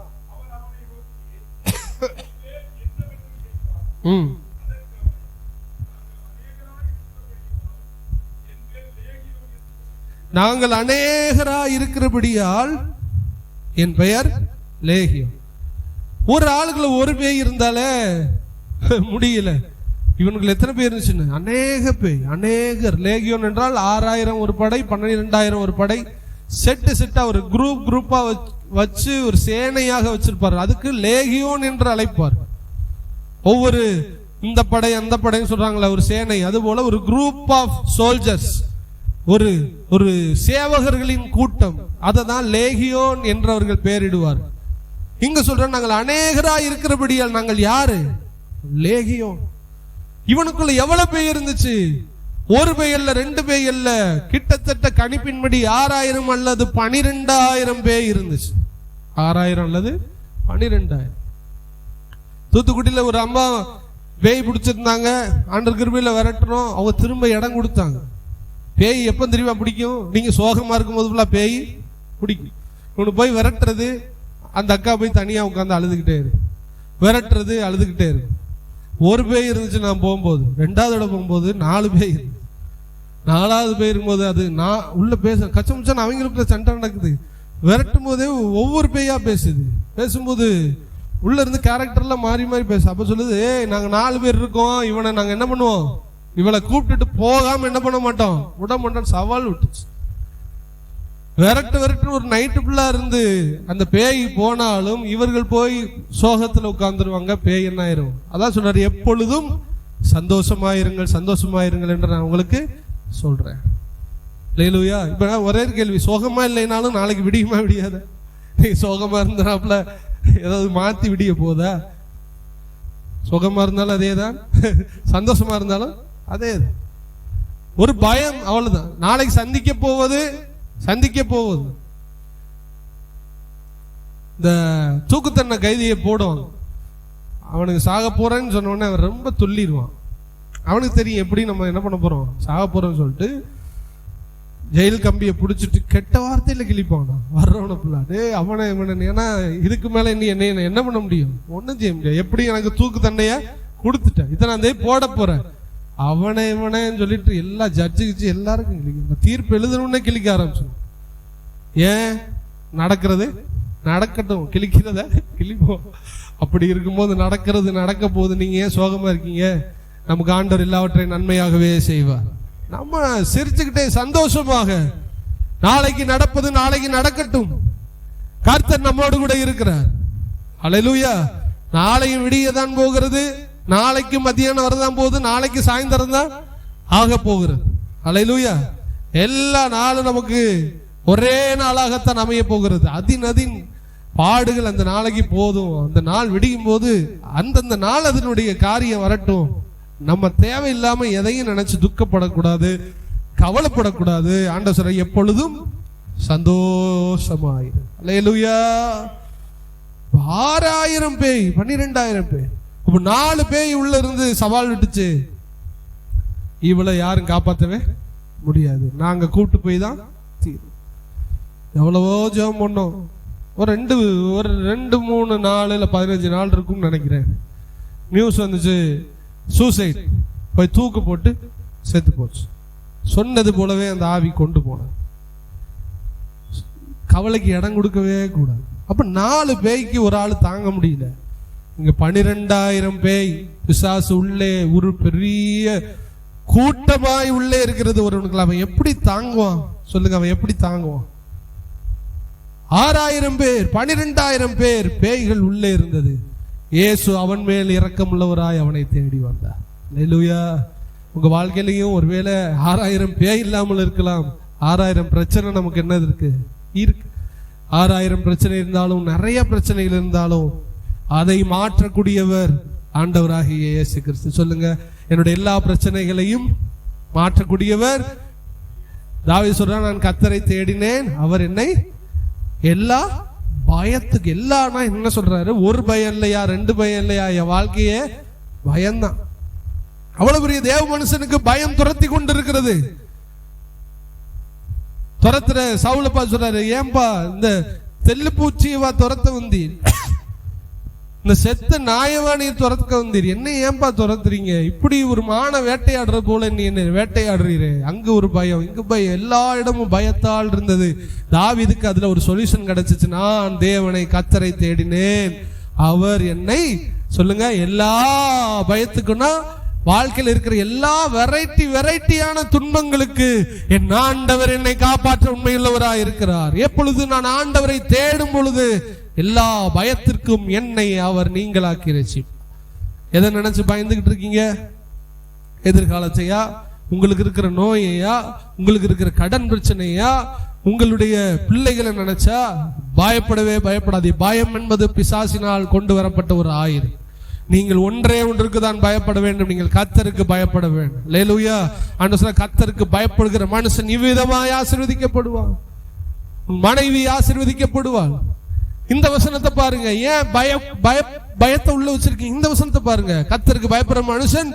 [SPEAKER 1] நாங்கள் அநேகராய் இருக்கிறபடியால் என் பெயர் லேகியோன். ஒரு ஆளுக்குள்ள ஒரு பேய் இருந்தாலே முடியல. இவனுக்கு எத்தனை பேர் இருந்துச்சுன்னு? அநேக பேய், அநேகர். லேகியோன் என்றால் 6000 ஒரு படை, 12000 ஒரு படை, செட்டா ஒரு குரூப்பா வச்சு ஒரு சேனையாக வச்சிருப்பார். அதுக்கு லேகியோன் என்று அழைப்பார். ஒவ்வொரு இந்த படை அந்த படைன்னு சொல்றாங்களா, ஒரு சேனை, அது போல ஒரு குரூப் ஆஃப் சோல்ஜர்ஸ், ஒரு ஒரு சேவகர்களின் கூட்டம். அதை தான் லேகியோன் என்றவர்கள் பெயரிடுவார். இங்க சொல்ற நாங்கள் அநேகராய் இருக்கிறபடியால் நாங்கள் யாரு? லேகியோன். இவனுக்குள்ள எவ்வளவு பேய் இருந்துச்சு? ஒரு பேய் அல்ல, 2 பேய் அல்ல, கிட்டத்தட்ட கணிப்பின்படி 6000 அல்லது 12000 பேய் இருந்துச்சு. 6000 அல்லது 12000. தூத்துக்குடியில ஒரு அம்மா பேய் பிடிச்சிருந்தாங்க. ஆண்டவர் கிருபையில விரட்டுறோம், அவங்க திரும்ப இடம் கொடுத்தாங்க. பேய் எப்ப தெரியுமா பிடிக்கும்? நீங்க சோகமா இருக்கும் போது பேய் பிடிக்கும். இவனு போய் விரட்டுறது, அந்த அக்கா போய் தனியா உட்காந்து அழுதுகிட்டே இருக்கு, விரட்டுறது, அழுதுகிட்டே இருக்கு. ஒரு பேய் இருந்துச்சு நான் போகும்போது, 2வது இடம் போகும்போது 4 பேய் இருக்கு. 4வது பேய் இருக்கும்போது அது நான் உள்ள பேச கச்சமுச்சான் அவங்களுக்குள்ள சண்டை நடக்குது. விரட்டும் போதே ஒவ்வொரு பேயா பேசுது. பேசும்போது உள்ள இருந்து கேரக்டர்லாம் மாறி மாறி பேச. அப்ப சொல்லுது, நாங்க 4 பேர் இருக்கோம், இவனை நாங்க என்ன பண்ணுவோம், இவளை கூப்பிட்டுட்டு போகாம என்ன பண்ண மாட்டோம், விட மாட்டோம். சவால் விட்டுச்சு. விரட்டு ஒரு நைட்டு ஃபுல்லா இருந்து அந்த பேய் போனாலும் இவர்கள் போய் சோகத்துல உட்கார்ந்துருவாங்க. பேய் என்ன ஆயிரும்? அதான் சொல்றாரு, எப்பொழுதும் சந்தோஷமாயிருங்கள் சந்தோஷமாயிருங்கள் என்று நான் உங்களுக்கு சொல்றேன். இல்லையா? இப்ப ஒரே கேள்வி, சோகமா இல்லைனாலும் நாளைக்கு விடியுமா விடியாத? நீ சோகமா இருந்தாப்புல ஏதாவது மாத்தி விடிய போதா? சோகமா இருந்தாலும் அதேதான், சந்தோஷமா இருந்தாலும் அதே. ஒரு பயம், அவ்வளவுதான். நாளைக்கு சந்திக்க போவது. இந்த தூக்குத்தண்டனை கைதியை போடுவாங்க. அவனுக்கு சாக போறேன்னு சொன்ன உடனே அவன் ரொம்ப துள்ளிடுவான். அவனுக்கு தெரியும் எப்படி நம்ம என்ன பண்ண போறோம், சாக போறோம்னு சொல்லிட்டு ஜெயில் கம்பியை பிடிச்சிட்டு கெட்ட வார்த்தையில கிழிப்பான் வர்றவன பிள்ளாடு அவனை இவனை. ஏன்னா இதுக்கு மேல என்ன என்ன பண்ண முடியும்? ஒன்னும் செய்ய முடியாது. எப்படி எனக்கு தூக்கு தண்டைய கொடுத்துட்டேன், இதை நான் போட போறேன், அவனை இவனேன்னு சொல்லிட்டு எல்லா ஜட்ஜு கிச்சு எல்லாருக்கும் கிழிக்கும். தீர்ப்பு எழுதணும்னே கிழிக்க ஆரம்பிச்சோம். ஏன்? நடக்கிறது நடக்கட்டும், கிழிக்கிறத கிழிப்போம். அப்படி இருக்கும்போது நடக்கிறது நடக்க போது நீங்க ஏன் சோகமா இருக்கீங்க? நமக்கு ஆண்டவர் எல்லாவற்றையும் நன்மையாகவே செய்வார். நம்ம சிரிச்சுக்கிட்டே சந்தோஷமாக நாளைக்கு நடப்பது நாளைக்கு நடக்கட்டும், கர்த்தர் நம்மோடு கூட இருக்கிறார். அல்லேலூயா. நாளையும் விடியதான் போகிறது, நாளைக்கு மத்தியானம் வரதான் போகுது, நாளைக்கு சாயந்தரம் தான் ஆக போகிறது. அல்லேலூயா. எல்லா நாளும் நமக்கு ஒரே நாளாகத்தான் அமைய போகிறது. அதின் பாடுகள் அந்த நாளைக்கு போதும். அந்த நாள் விடியும் போது அந்தந்த நாள் அதனுடைய காரியம் வரட்டும். நம்ம தேவையில்லாம எதையும் நினைச்சு துக்கப்படக்கூடாது, கவலைப்படக்கூடாது. ஆண்டவர் சொல்ற, எப்பொழுதும் சந்தோஷமாயிரு. அல்லேலூயா. 6000 பேய், 12000 பேய். இப்ப 4 பேய் உள்ள இருந்து சவால் விட்டுச்சு, இவளை யாரும் காப்பாற்றவே முடியாது, நாங்க கூப்பிட்டு போய் தான் தீரும். எவ்வளவோ ஜெபம் பண்ணோம். ஒரு 2-3 நாள் இல்ல 15 நாள் இருக்கும்னு நினைக்கிறேன். நியூஸ் வந்துச்சு, சூசைட், போய் தூக்கு போட்டு செத்து போச்சு. சொன்னது போலவே அந்த ஆவி கொண்டு போன. கவலைக்கு இடம் கொடுக்கவே கூடாது. அப்ப 4 பேய்க்கு ஒரு ஆள் தாங்க முடியல. இங்க 12000 பேய் பிசாசு உள்ளே ஒரு பெரிய கூட்டமாய் உள்ளே இருக்கிறது. ஒருவனுக்கு அவன் எப்படி தாங்குவான் சொல்லுங்க? அவன் எப்படி தாங்குவான்? 6000 பேர், 12000 பேர் பேய்கள் உள்ளே இருந்தது. இயேசு அவன் மேல் இரக்கமுள்ளவராய் அவனை தேடி வந்தார். அல்லேலூயா. உங்க வாழ்க்கையிலையும் ஒருவேளை 6000 பேய் இல்லாமல் இருக்கலாம். 6000 பிரச்சனை நமக்கு என்ன இருக்கு? 6000 பிரச்சனை இருந்தாலும், நிறைய பிரச்சனைகள் இருந்தாலும் அதை மாற்றக்கூடியவர் ஆண்டவராகிய இயேசு கிறிஸ்து. சொல்லுங்க, என்னுடைய எல்லா பிரச்சனைகளையும் மாற்றக்கூடியவர். தாவீது சொல்றான், நான் கர்த்தரை தேடினேன், அவர் என்னை எல்லா பயத்துக்கு, எல்லாம்னா என்ன சொல்றாரு? ஒரு பயம் இல்லையா, 2 பயம் இல்லையா, என் வாழ்க்கையே பயம்தான். அவ்வளவு பெரிய தேவ மனுஷனுக்கு பயம் துரத்தி கொண்டிருக்கிறது. துரத்துற சவுலப்பா சொல்றாரு, ஏன்பா இந்த தெல்லுப்பூச்சியவா துரத்த வந்தீர், இந்த செத்த நாயவா நீர் துரத்துக்க வந்தீர், என்ன ஏன்பா துரத்துறீங்க, இப்படி ஒரு மான வேட்டையாடுற போல நீ என்ன வேட்டையாடுறீரு. அங்க ஒரு பயம், இங்க பயம், எல்லா இடமும் பயத்தால் இருந்தது. தாவீதுக்கு அதுல ஒரு சொல்யூஷன் கிடைச்சிச்சு. நான் தேவனை கர்த்தரை தேடினேன், அவர் என்னை சொல்லுங்க எல்லா பயத்துக்குன்னா வாழ்க்கையில் இருக்கிற எல்லா வெரைட்டியான துன்பங்களுக்கு என் ஆண்டவர் என்னை காப்பாற்ற உண்மையுள்ளவராய் இருக்கிறார். எப்பொழுது நான் ஆண்டவரை தேடும் பொழுது எல்லா பயத்திற்கும் என்னை அவர் நீங்களாக்கி ரட்சி. எதை நினைச்சு பயந்துகிட்டு இருக்கீங்க? எதிர்காலத்தையா, உங்களுக்கு இருக்கிற நோயையா, உங்களுக்கு இருக்கிற கடன் பிரச்சனையா, உங்களுடைய பிள்ளைகளை நினைச்சா? பயப்படவே பயப்படாதே. பயம் என்பது பிசாசினால் கொண்டு வரப்பட்ட ஒரு ஆயுதம். நீங்கள் ஒன்றுக்கு தான் பயப்பட வேண்டும், நீங்கள் கர்த்தருக்கு பயப்பட வேண்டும். அல்லேலூயா. ஆண்டவர் சொல்றார், கர்த்தருக்கு பயப்படுகிற மனுஷன் இவ்விதமாய் ஆசீர்வதிக்கப்படுவான், மனைவி ஆசீர்வதிக்கப்படுவாள். இந்த வசனத்தை பாருங்க. ஏன் பயத்தை உள்ள வச்சிருக்கீங்க? இந்த வசனத்தை பாருங்க. கர்த்தருக்கு பயப்படுற மனுஷன்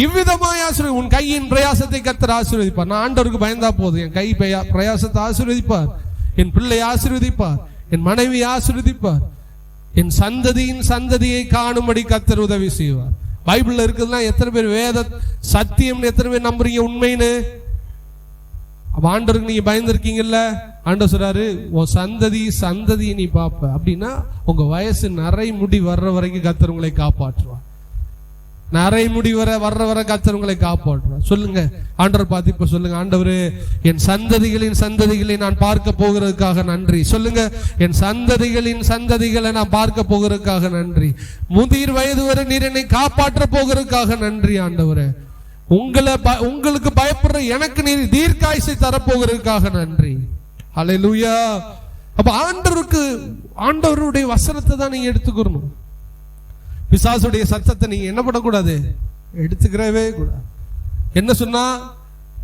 [SPEAKER 1] இவ்விதமாய் ஆசீர்வதி, உன் கையின் பிரயாசத்தை கர்த்தர் ஆசீர்வதிப்பார். நான் ஆண்டவருக்கு பயந்தா போதும், என் கை பிரயாசத்தை ஆசீர்வதிப்பார், என் பிள்ளை ஆசீர்வதிப்பார், என் மனைவி ஆசீர்வதிப்பார், என் சந்ததியின் சந்ததியை காணும்படி கர்த்தர் உதவி செய்வார். பைபிள்ல இருக்குதுன்னா எத்தனை பேர் வேத சத்தியம் எத்தனை பேர் நம்புறீங்க உண்மைன்னு? ஆண்டவருக்கு நீங்க பயந்துருக்கீங்கல்ல. ஆண்டவர் சொல்றாரு, உன் சந்ததியை நீ பாப்ப. அப்படின்னா உங்க வயசு நிறை முடி வர்ற வரைக்கும் கர்த்தர் உங்களை காப்பாற்றுவார். நிறை முடி வர்ற வர கர்த்தர் உங்களை காப்பாற்றுவார். சொல்லுங்க ஆண்டவர் பார்த்து இப்ப சொல்லுங்க, ஆண்டவரே என் சந்ததிகளை நான் பார்க்க போகிறதுக்காக நன்றி. சொல்லுங்க, என் சந்ததிகளை நான் பார்க்க போகிறதுக்காக நன்றி. முதிர் வயது வரை நீர் என்னை காப்பாற்ற போகிறதுக்காக நன்றி. ஆண்டவரே உங்களுக்கு பயப்படுற எனக்கு நீர் தீர்க்காயுசை தரப்போகிறதுக்காக நன்றி. ஹல்லேலூயா. அப்ப ஆண்டவருடைய வசனத்தை தான் நீங்க எடுத்துக்கணும். பிசாசுடைய சத்தத்தை நீங்க என்ன பண்ணக்கூடாது, எடுத்துக்கிறவே கூடாது. என்ன சொன்னா,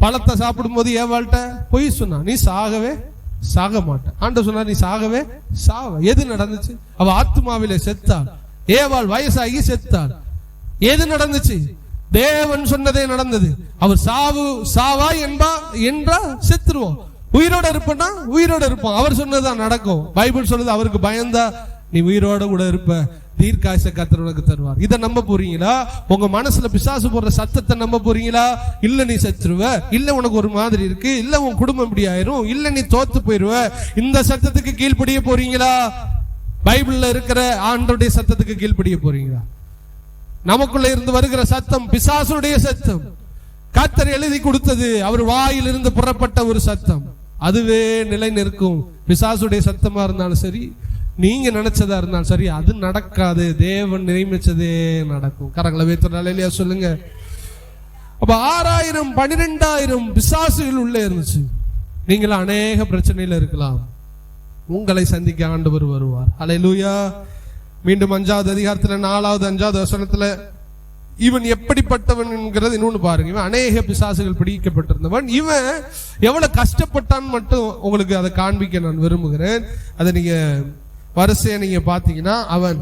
[SPEAKER 1] பழத்தை சாப்பிடும் போது ஏவாள்கிட்ட பொய் சொன்னா, நீ சாக மாட்ட. ஆண்டவர் சொன்னா, நீ சாகவே சாவ. எது நடந்துச்சு? அவ ஆத்துமாவிலே செத்தாள். ஏவாள் வயசாகி செத்தாள். எது நடந்துச்சு? தேவன் சொன்னதே நடந்தது. அவர் சாவா என்றா செத்துருவோம், உயிரோட இருப்பா உயிரோட இருப்பான். அவர் சொன்னதுதான் நடக்கும். பைபிள் சொல்லுது, அவருக்கு பயந்தா நீ உயிரோட கூட இருப்ப, தீர்க்காயுசை கர்த்தர் உனக்கு தருவார். இதை நம்ப போறீங்களா? உங்க மனசுல பிசாசு போடுற சத்தத்தை நம்ப போறீங்களா? இல்ல நீ செத்துருவ, இல்ல உனக்கு ஒரு மாதிரி இருக்கு, இல்ல உன் குடும்பம் இப்படி ஆயிரும், இல்ல நீ தோத்து போயிருவ, இந்த சத்தத்துக்கு கீழ்ப்படிய போறீங்களா? பைபிள்ல இருக்கிற ஆண்டவருடைய சத்தத்துக்கு கீழ்ப்படிய போறீங்களா? நமக்குள்ள இருந்து வருகிற சத்தம் பிசாசுடைய சத்தம். கர்த்தர் எழுதி கொடுத்தது, அவர் வாயிலிருந்து புறப்பட்ட ஒரு சத்தம். அதுவே நிலை நிற்கும். பிசாசுடைய சத்தமா இருந்தாலும் சரி, நீங்க நினைச்சதா இருந்தாலும் சரி, அது நடக்காது. தேவன் நியமிச்சதே நடக்கும். கரங்களை வைத்து சொல்லுங்க. அப்ப 6000 12,000 பிசாசுகள் உள்ளே இருந்துச்சு. நீங்களும் அநேக பிரச்சனையில இருக்கலாம். உங்களை சந்திக்க ஆண்டவர் வருவார். அல்லேலூயா. மீண்டும் 5வது அதிகாரத்துல 4வது 5வது வசனத்துல இவன் எப்படிப்பட்டவன் என்கிறது இன்னொன்னு பாருங்க. இவன் அநேக பிசாசுகள் பிடிக்கப்பட்டிருந்தவன். இவன் எவ்வளவு கஷ்டப்பட்டான்னு மட்டும் உங்களுக்கு அதை காண்பிக்க நான் விரும்புகிறேன். அதை நீங்க வரிசையை நீங்க பாத்தீங்கன்னா, அவன்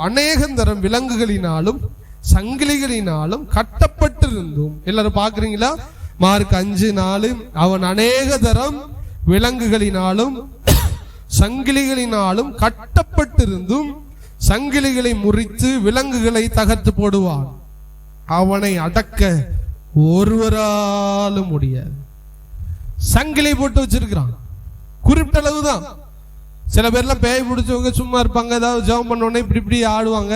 [SPEAKER 1] அநேகந்தரம் விலங்குகளினாலும் சங்கிலிகளினாலும் கட்டப்பட்டிருந்தும், எல்லாரும் பாக்குறீங்களா? மார்க் 5:4, அவன் அநேக தரம் விலங்குகளினாலும் சங்கிலிகளினாலும் கட்டப்பட்டிருந்தும் சங்கிலிகளை முறித்து விலங்குகளை தகர்த்து போடுவான், அவனை அடக்க ஒருவராலும் முடியாது. சங்கிலி போட்டு வச்சிருக்கிறான். குறிப்பிட்ட அளவுதான். சில பேர்லாம் பேய் பிடிச்சவங்க சும்மா இருப்பாங்க, ஏதாவது ஜெபம் பண்ண உடனே இப்படி ஆடுவாங்க,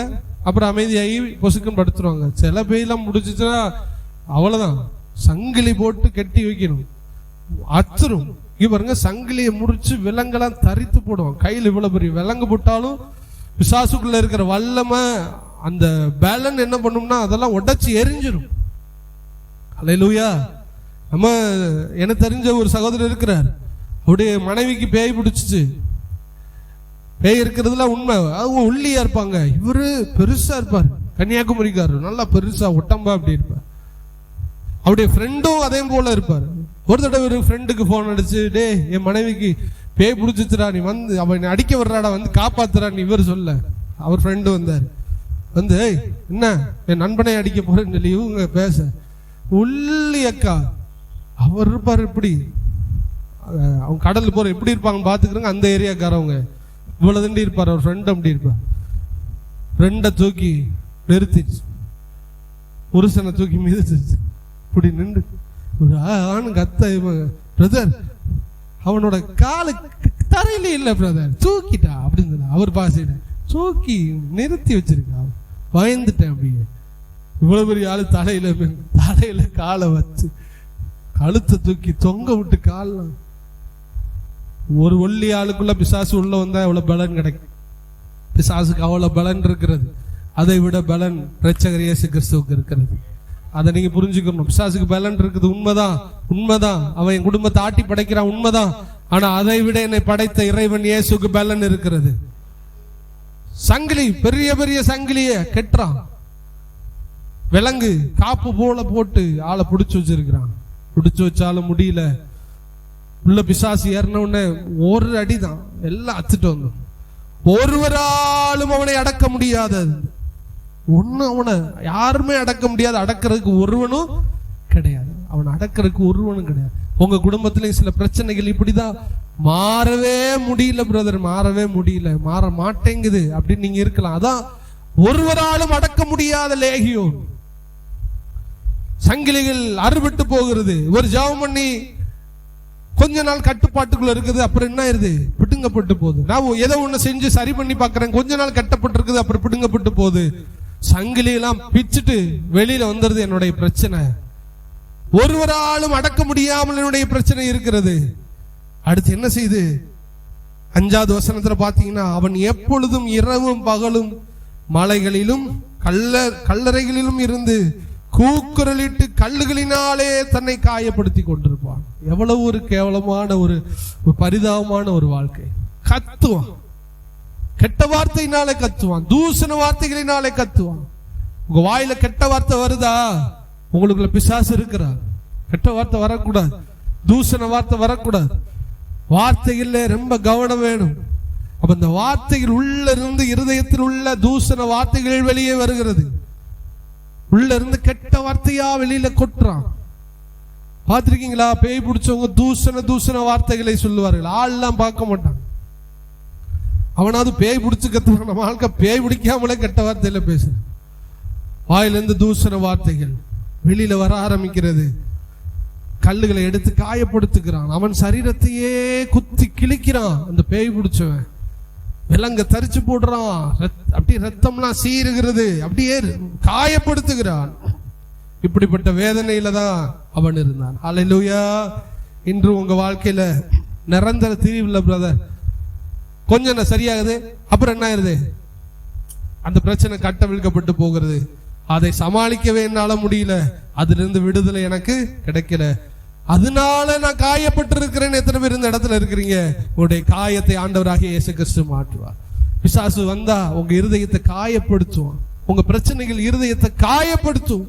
[SPEAKER 1] அப்புறம் அமைதியாகி பொசுக்குன்னு படுத்துருவாங்க. சில பேயெல்லாம் முடிச்சுச்சுன்னா அவ்வளவுதான், சங்கிலி போட்டு கட்டி வைக்கணும், அத்துரும். இவருங்க சங்கிலியை முறிச்சு விலங்கெல்லாம் தரித்து போடுவான். கையில் இவ்வளவு பெரிய விலங்கு போட்டாலும் பிசாசுக்குள்ள இருக்கிற வல்லமை, அந்த பேலன் என்ன பண்ணும்னா அதெல்லாம் உடைச்சு எரிஞ்சிடும். அல்லேலூயா. நம்ம எனக்கு தெரிஞ்ச ஒரு சகோதரர் இருக்கிறார், அவருடைய மனைவிக்கு பேய் பிடிச்சிச்சு. பேய் இருக்கிறதுல உண்மை. அவங்க ஒல்லியா இருப்பாங்க, இவரு பெருசா இருப்பார், கன்னியாகுமரிக்காரர், நல்லா பெருசா ஒட்டம்பா அப்படி இருப்பார். அவருடைய ஃப்ரெண்டும் அதே போல இருப்பார். ஒரு தடவை ஒரு ஃப்ரெண்டுக்கு போன் அடிச்சு, டே என் மனைவிக்கு பேய் பிடிச்சிச்சுடா, நீ வந்து அவன் அடிக்க வர்றாடா, வந்து காப்பாத்துறான்னு இவர் சொல்ல, அவர் ஃப்ரெண்டு வந்தார். வந்து என்ன என் நண்பனை அடிக்க போறேன்னு சொல்லி இவங்க பேச, உள்ளி அக்கா அவர் இருப்பார் இப்படி, அவங்க கடல் போற எப்படி இருப்பாங்கன்னு பாத்துக்கிறோங்க. அந்த ஏரியாக்காரவங்க இவ்வளவு தண்டி இருப்பார். அவர் ஃப்ரெண்ட் அப்படி இருப்பார். ஃப்ரெண்டை தூக்கி நிறுத்திச்சு, புருஷனை தூக்கி மிதிச்சிருச்சு. இப்படி நின்று ஒரு ஆணு கத்த, பிரதர் அவனோட காலு தரையில இல்ல பிரதர், தூக்கிட்டா அப்படின்னு அவர் பாசிட தூக்கி நிறுத்தி வச்சிருக்கா. பயந்துட்டேன். அப்படியே இவ்வளவு பெரிய ஆளு தலையில காலை வச்சு கழுத்தை தூக்கி தொங்க விட்டு காலம். ஒரு ஒல்லி ஆளுக்குள்ள பிசாசு உள்ள வந்தா எவ்வளவு பலன் கிடைக்கும். பிசாசுக்கு அவ்வளவு பலன் இருக்கிறது. அதை விட பலன் இரட்சகர் இயேசு கிறிஸ்துவுக்கு இருக்கிறது. அதை நீங்க புரிஞ்சுக்கணும். பிசாசுக்கு பலன் இருக்குது, உண்மைதான். அவன் என் குடும்பத்தை ஆட்டி படைக்கிறான், உண்மைதான். ஆனா அதை விட என்னை படைத்த இறைவன் இயேசுக்கு பலன் இருக்கிறது. சங்கிலி, பெரிய பெரிய சங்கிலிய கெட்டுறான். விலங்கு காப்பு போல போட்டு ஆளை பிடிச்சு வச்சிருக்கிறான். பிடிச்சு வச்சாலும் முடியல. உள்ள பிசாசு ஏறின உடனே ஒரு அடிதான், எல்லாம் அத்துட்டு வந்தோம். ஒருவராலும் அவனை அடக்க முடியாதது ஒண்ணு. அவனை யாருமே அடக்க முடியாது. அடக்கிறதுக்கு ஒருவனும் கிடையாது. அவன் அடக்கிறதுக்கு ஒருவனும் கிடையாது. உங்க குடும்பத்திலையும் சில பிரச்சனைகள் இப்படிதான். மாறவே முடியல பிரதர், மாறவே முடியல, மாற மாட்டேங்குது அப்படின்னு நீங்க இருக்கலாம். அதான் ஒருவராலும் அடக்க முடியாத லேகியோன். சங்கிலிகள் அறுபட்டு போகிறது. ஒரு ஜெபம் பண்ணி கொஞ்ச நாள் கட்டுப்பாட்டுக்குள்ள இருக்குது, அப்புறம் என்ன ஆயிருது, பிடுங்கப்பட்டு போகுது. நான் ஏதோ ஒண்ணு செஞ்சு சரி பண்ணி பாக்குறேன், கொஞ்ச நாள் கட்டப்பட்டு இருக்குது, அப்புறம் பிடுங்கப்பட்டு போகுது. சங்கிலி எல்லாம் பிச்சுட்டு வெளியில வந்துருது. என்னுடைய பிரச்சனை ஒருவராலும் அடக்க முடியாமல் என்னுடைய பிரச்சனை இருக்கிறது. அடுத்து என்ன செய்து 5வது வசனத்துல பாத்தீங்கன்னா, அவன் எப்பொழுதும் இரவும் பகலும் மலைகளிலும் கல்லறைகளிலும் இருந்து கூக்குரலிட்டு கல்லுகளினாலே தன்னை காயப்படுத்தி கொண்டிருப்பான். எவ்வளவு ஒரு கேவலமான ஒரு பரிதாபமான ஒரு வாழ்க்கை. கத்துவான், கெட்ட வார்த்தையினாலே கத்துவான், தூசண வார்த்தைகளினாலே கத்துவான். உங்க வாயில கெட்ட வார்த்தை வருதா, உங்களுக்குள்ள பிசாசு இருக்கிறார். கெட்ட வார்த்தை வரக்கூடாது, தூசண வார்த்தை வரக்கூடாது. வார்த்தைகள்ல ரொம்ப கவனம் வேணும். அப்ப இந்த வார்த்தைகள் உள்ள இருந்து இருதயத்தில் உள்ள தூசண வார்த்தைகள் வெளியே வருகிறது. உள்ள இருந்து கெட்ட வார்த்தையா வெளியில கொட்டுறான். பார்த்திருக்கீங்களா? பேய் பிடிச்சவங்க தூசண வார்த்தைகளை சொல்லுவார்கள். ஆள்லாம் பார்க்க மாட்டாங்க. அவனாவது பேய் பிடிச்சு கத்துவான். நம்ம ஆளுக்க பேய் பிடிக்காமலே கெட்ட வார்த்தையில பேசு. வாயிலிருந்து தூசண வார்த்தைகள் வெளியில வர ஆரம்பிக்கிறது. கல்லுகளை எடுத்து காயப்படுத்துகிறான். அவன் சரீரத்தையே குத்தி கிழிக்கிறான். அந்த பேய் பிடிச்சவன் விலங்க தரிச்சு போடுறான். அப்படியே ரத்தம்லாம் சீருகிறது, அப்படியே காயப்படுத்துகிறான். இப்படிப்பட்ட வேதனையில தான் அவன் இருந்தான். ஹல்லேலூயா. இன்று உங்க வாழ்க்கையில நிரந்தர தீர்வு பிரதர். கொஞ்சம் சரியாகுது, அப்புறம் என்ன ஆயிருது, அந்த பிரச்சனை கட்டவிழ்க்கப்பட்டு போகிறது. அதை சமாளிக்கவே என்னால முடியல, அதுல இருந்து விடுதலை எனக்கு கிடைக்கல, அதனால நான் காயப்பட்டு இருக்கிறேன். எத்தனை பேர் இந்த இடத்துல இருக்கிறீங்க? உங்களுடைய காயத்தை ஆண்டவராகிய இயேசு கிறிஸ்து மாற்றுவார். பிசாசு வந்தா உங்க இருதயத்தை காயப்படுத்துவான். உங்க பிரச்சனைகள் இருதயத்தை காயப்படுத்தும்,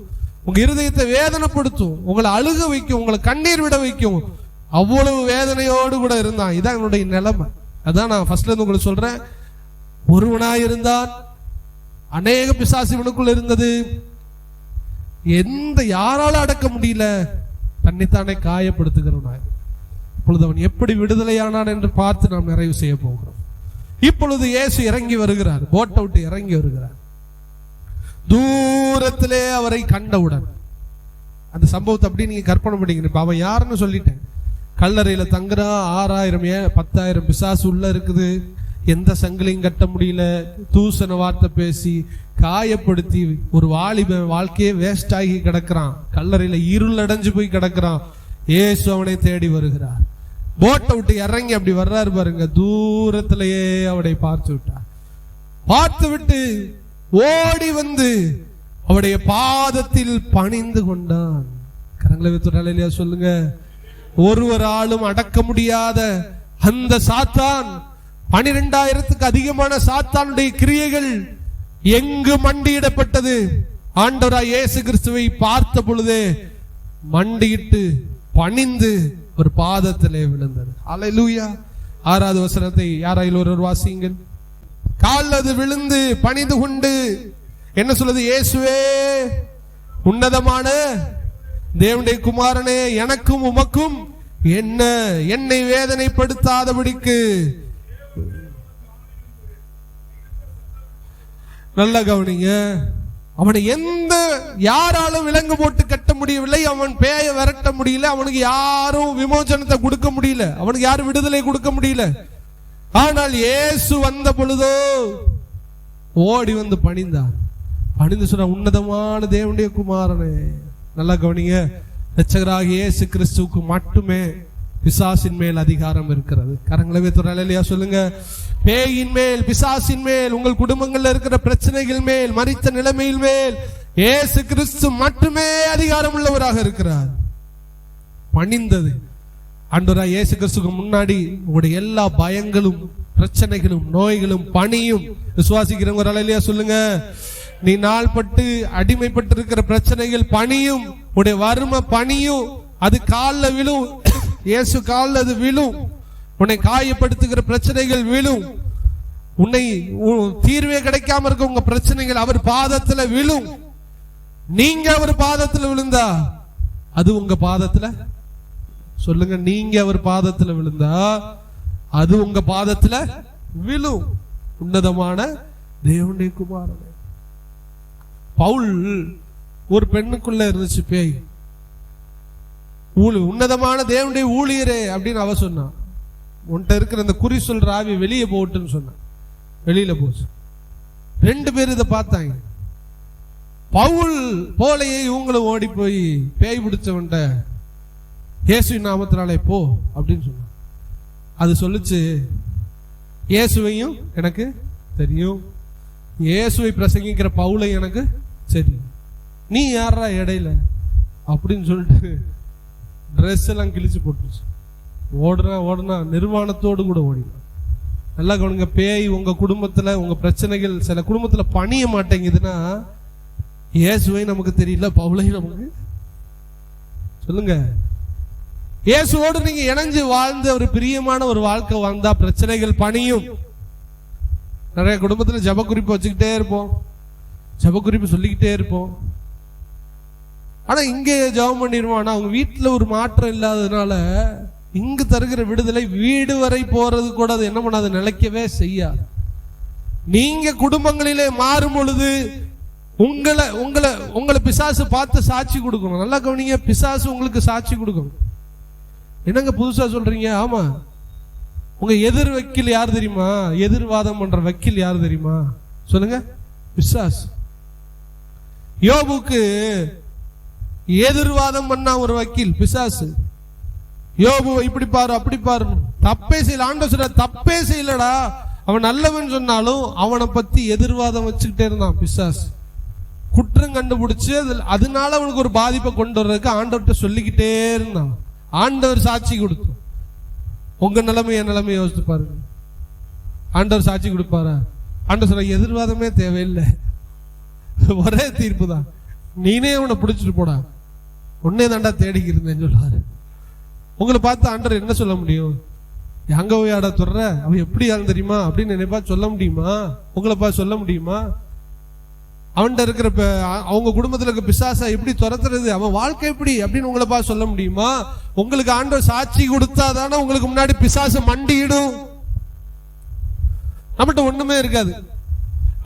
[SPEAKER 1] உங்க இருதயத்தை வேதனைப்படுத்தும், உங்களை அழுக வைக்கும், உங்களை கண்ணீர் விட வைக்கும். அவ்வளவு வேதனையோடு கூட இருந்தான். இதான் என்னுடைய நிலைமை. அதான் நான் ஃபர்ஸ்ட்ல இருந்து உங்களுக்கு சொல்றேன். ஒருவனாய் இருந்தான், அநேக பிசாசு இவனுக்குள்ள இருந்தது. யாரால அடக்க முடியல, தன்னைத்தானே காயப்படுத்துகிறவனாய். இப்பொழுது அவன் எப்படி விடுதலையானான் என்று பார்த்து நாம் நிறைவு செய்ய போகிறோம். இப்பொழுது இயேசு இறங்கி வருகிறார், போட்டை விட்டு இறங்கி வருகிறார். தூரத்திலே அவரை கண்டவுடன் அந்த சம்பவத்தை அப்படி நீங்க கற்பனை பண்ணிக்கிறீங்க. அவன் யாருன்னு சொல்லிட்டேன். கல்லறையில தங்குறா, 6000 10,000 பிசாசு உள்ள இருக்குது. எந்த சங்கிலையும் கட்ட முடியல. தூசண வார்த்தை பேசி காயப்படுத்தி ஒரு வாலிபன் வாழ்க்கையே வேஸ்ட் ஆகி கிடக்கிறான். கல்லறையில இருள் அடைஞ்சு போய் கிடக்கிறான். இயேசு அவனை தேடி வருகிறார். போட்டை விட்டு இறங்கி அப்படி வர்றாரு பாருங்க. தூரத்திலேயே அவனை பார்த்து விட்டார். பார்த்து விட்டு ஓடி வந்து அவருடைய பாதத்தில் பணிந்து கொண்டான். கரங்களை வைத்து சொல்லுங்க. ஒருவராலும் அடக்க முடியாத அந்த சாத்தான், 12,000க்கு அதிகமான சாத்தானுடைய கிரியைகள் எங்கு மண்டியிடப்பட்டது? ஆண்டவராய் இயேசு கிறிஸ்துவை பார்த்த பொழுதே மண்டியிட்டு பணிந்து ஒரு பாதத்திலே விழுந்தது. அல்லேலூயா. 6வது வசனத்தை யாராயில் ஒருவர் வாசியுங்கள். கால் அது விழுந்து பணிந்து கொண்டு என்ன சொல்லுது? இயேசுவே, உன்னதமான தேவனுடைய குமாரனே, எனக்கும் உமக்கும் என்னை வேதனைப்படுத்தாதபடிக்கு. நல்ல கவனிங்க, அவனை யாராலும் விலங்கு போட்டு கட்ட முடியவில்லை. அவன் பேய விரட்ட முடியல. அவனுக்கு யாரும் விமோசனத்தை கொடுக்க முடியல. அவனுக்கு யாரும் விடுதலை கொடுக்க முடியல. ஆனால் இயேசு வந்த பொழுதோ ஓடி வந்து பணிந்தான். பணிந்து சொன்ன, உன்னதமான தேவனுடைய குமாரனே. நல்லா கவனிங்க, இரட்சகராகிய இயேசு கிறிஸ்துவுக்கு மட்டுமே பிசாசின் மேல் அதிகாரம் இருக்கிறது. கரங்களவே துறையா சொல்லுங்க. பேயின் மேல், பிசாசின் மேல், உங்கள் குடும்பங்கள்ல இருக்கிற பிரச்சனைகள் மேல், மரித்த நிலைமையில் மேல் இயேசு கிறிஸ்து மட்டுமே அதிகாரம் உள்ளவராக இருக்கிறார். பணிந்தது ஆண்டவராகிய இயேசு கிறிஸ்துக்கு முன்னாடி உங்களுடைய எல்லா பயங்களும், பிரச்சனைகளும், நோய்களும், பணியும் விசுவாசிக்கிறவங்க அல்லேலூயா சொல்லுங்க. நீ நாள்பட்டு அடிமைப்பட்டு இருக்கிற பிரச்சனைகள் பணியும், உடைய வறுமை பணியும், அது காலில் விழும். இயேசு காலில் அது விழும். உன்னை காயப்படுத்துகிற பிரச்சனைகள் விழும். உன்னை தீர்வே கிடைக்காம இருக்க உங்க பிரச்சனைகள் அவர் பாதத்துல விழும். நீங்க அவர் பாதத்துல விழுந்தா அது உங்க பாதத்துல, சொல்லுங்க, நீங்க அவர் பாதத்துல விழுந்தா அது உங்க பாதத்துல விழும். உன்னதமான தேவனுடைய குமாரனே. பவுல் ஒரு பெண்ணுக்குள்ள இருந்துச்சு பேய். உன்னதமான தேவனுடைய ஊழியரே அப்படின்னு அவ சொன்னான். உன்கிட்ட இருக்கிற அந்த குறி சொல்ற ஆவி வெளியே போட்டுன்னு சொன்னான். வெளியில போச்சு. 2 பேர் இதை பார்த்தாங்க. பவுல் போலையே இவங்களும் ஓடி போய் பேய் பிடிச்சவன்ட்ட இயேசு நாமத்தினாலே போ அப்படின்னு சொன்னான். அது சொல்லுச்சு, இயேசுவையும் எனக்கு தெரியும், இயேசுவை பிரசங்கிக்கிற பவுலை எனக்கு சரி, நீ யாரா இடையில அப்படின்னு சொல்லிட்டு ட்ரெஸ் எல்லாம் கிழிச்சு போட்டுச்சு. ஓடுனா நிர்வாணத்தோடு கூட ஓடினான். நல்லா கவனிங்க, பேய் உங்க குடும்பத்துல, உங்க பிரச்சனைகள் சில குடும்பத்துல பணிய மாட்டேங்குதுன்னா இயேசுவை நமக்கு தெரியல, பவுலையும் நமக்கு சொல்லுங்க. இயேசுவோடு நீங்க இணைஞ்சு வாழ்ந்து ஒரு பிரியமான ஒரு வாழ்க்கை வாழ்ந்தா பிரச்சனைகள் பணியும். நிறைய குடும்பத்துல ஜப குறிப்பு வச்சுக்கிட்டே இருப்போம், ஜப குறிப்பு சொல்லிக்கிட்டே இருப்போம். ஆனா இங்கே ஜபம் பண்ணிடுவோம். ஆனா அவங்க வீட்டுல ஒரு மாற்றம் இல்லாததுனால இங்கு தருகிற விடுதலை வீடு வரை போறது கூட அது என்ன பண்ணாது, நிலைக்கவே செய்யாது. நீங்க குடும்பங்களிலே மாறும் பொழுது உங்களை பிசாசு பார்த்து சாட்சி கொடுக்கணும். நல்லா கவனிங்க, பிசாசு உங்களுக்கு சாட்சி கொடுக்கணும். என்னங்க புதுசா சொல்றீங்க? ஆமா, உங்க எதிர் வக்கீல் யார் தெரியுமா? எதிர்வாதம் பண்ற வக்கீல் யார் தெரியுமா? சொல்லுங்க, பிசாசு. யோபுக்கு எதிர்வாதம் பண்ணா ஒரு வக்கீல் பிசாசு. யோபு இப்படி பாரு அப்படி பாரு, தப்பே செய்யல. ஆண்டவர் சொல்ற, தப்பே செய்யலடா, அவன் நல்லவன் சொன்னாலும் அவனை பத்தி எதிர்வாதம் வச்சுக்கிட்டே இருந்தான் பிசாசு. குற்றம் கண்டுபிடிச்சு அதனால அவனுக்கு ஒரு பாதிப்பை கொண்டு வர்றதுக்கு ஆண்டவர்கிட்ட சொல்லிக்கிட்டே இருந்தான். ஆண்டவர் சாட்சி கொடுத்து, உங்க நிலைமை என் நிலைமை யோசிச்சு பாருங்க. ஆண்டவர் சாட்சி கொடுப்பாரா? ஆண்டவர் சொல்ற, எதிர்வாதமே தேவையில்லை, ஒரே தீர்ப்பு தான், நீனே அவனை பிடிச்சிட்டு போடா, உன்னே தாண்டா தேடிக்கு இருந்தேன்னு சொல்லுவாரு. உங்களை பார்த்து ஆண்டவர் என்ன சொல்ல முடியும்? எங்க போய் ஆட சொல்ற, அவன் எப்படி ஆள் தெரியுமா அப்படின்னு நினைப்பா சொல்ல முடியுமா? உங்களை பார்த்து சொல்ல முடியுமா? அவன்கிட்ட இருக்கிற அவங்க குடும்பத்துல இருக்க பிசாசா எப்படி துரத்துறது, அவன் வாழ்க்கை எப்படி அப்படின்னு உங்களை பார்த்து சொல்ல முடியுமா? உங்களுக்கு ஆண்டவர் சாட்சி கொடுத்தா தானே உங்களுக்கு முன்னாடி பிசாசு மண்டியிடும். நம்மகிட்ட ஒண்ணுமே இருக்காது.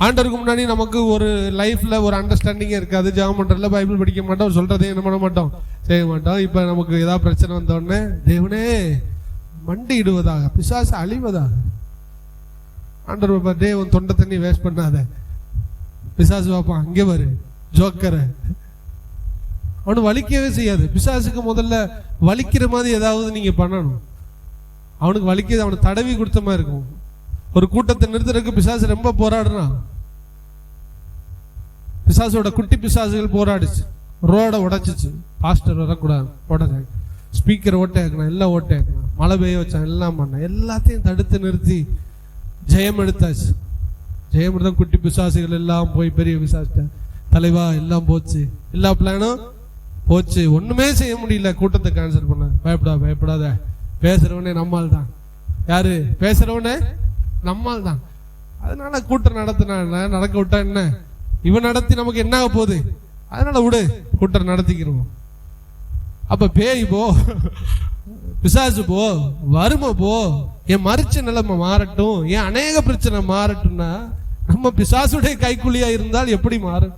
[SPEAKER 1] ஆண்டவருக்கு முன்னாடி நமக்கு ஒரு லைஃப்ல ஒரு அண்டர்ஸ்டாண்டிங்கே இருக்காது. ஜெபம் பண்றதுல பைபிள் படிக்க மாட்டோம், சொல்றதே என்ன பண்ண மாட்டோம், செய்ய மாட்டோம். இப்ப நமக்கு ஏதாவது பிரச்சனை வந்த உடனே தேவனே மண்டியிடுவதாக, பிசாசு அழிவதாக. ஆண்டவர் பார்த்தே உன் தொண்டை தண்ணி வேஸ்ட் பண்ணாத. பிசாசு பார்ப்பான், அங்கே பாரு ஜோக்கர, அவனு வலிக்கவே செய்யாது. பிசாசுக்கு முதல்ல வலிக்கிற மாதிரி ஏதாவது நீங்க பண்ணணும். அவனுக்கு வலிக்கிறது, அவனுக்கு தடவி கொடுத்த மாதிரி இருக்கும். ஒரு கூட்டத்தை நிறுத்துறதுக்கு பிசாசு ரொம்ப போராடுறான். பிசாசோட குட்டி பிசாசுகள் போராடிச்சு, ரோட உடைச்சிச்சு. பாஸ்டர் வரக்கூடாது, உடனே ஸ்பீக்கர் ஓட்டையாக்கணும், எல்லாம் ஓட்டையாக்கணும், மழை பெய்ய வச்சான், எல்லாம் பண்ண, எல்லாத்தையும் தடுத்து நிறுத்தி ஜெயம் எடுத்தாச்சு. ஜெயம் எடுத்தா குட்டி பிசாசுகள் எல்லாம் போய் பெரிய பிசாசு தலைவா எல்லாம் போச்சு, எல்லா பிளானும் போச்சு, ஒண்ணுமே செய்ய முடியல. கூட்டத்தை கேன்சல் பண்ண. பயப்படாத, பேசுறவனே நம்மால் தான். யாரு பேசுறவனே? நம்மால் தான். அதனால கூட்டம் நடக்க விட்டா என்ன, இவன் நடத்தி நமக்கு என்ன ஆக போகுது, அதனால விடு, கூட்டம் நடத்திக்கிறோம். அப்ப பேய் போ, பிசாசு போ, வறுமை போ, என் மறிச்ச நிலைமை மாறட்டும், என் அநேக பிரச்சனை மாறட்டும்னா நம்ம பிசாசுடைய கைக்குள்ளியா இருந்தால் எப்படி மாறும்?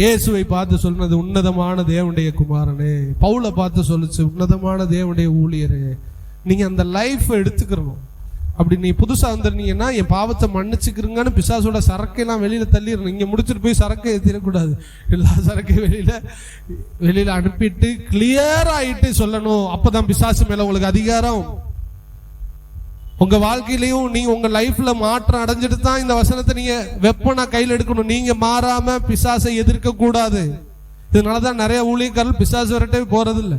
[SPEAKER 1] இயேசுவை பார்த்து சொன்னது உன்னதமான தேவனுடைய குமாரனே, பவுலை பார்த்து சொல்லுச்சு உன்னதமான தேவனுடைய ஊழியரே. நீங்க அந்த லைஃப் எடுத்துக்கிறணும். அப்படி நீ புதுசா வந்துருந்தீங்கன்னா என் பாவத்தை மன்னிச்சுக்கிறீங்கன்னு பிசாசோட சரக்கையெல்லாம் வெளியில தள்ளிடணும். இங்க முடிச்சுட்டு போய் சரக்கை ஏற்றிடக்கூடாது. எல்லா சரக்கையும் வெளியில அனுப்பிட்டு கிளியர் ஆயிட்டு சொல்லணும். அப்பதான் பிசாசு மேல உங்களுக்கு அதிகாரம். உங்க வாழ்க்கையிலையும் நீங்க உங்க லைஃப்ல மாற்றம் அடைஞ்சிட்டு தான் இந்த வசனத்தை நீங்க வெப்பனா கையில் எடுக்கணும். நீங்க மாறாம பிசாசை எதிர்க்க கூடாது. இதனாலதான் நிறைய ஊழியக்காரர்கள் பிசாசு வரட்டே போறது இல்லை.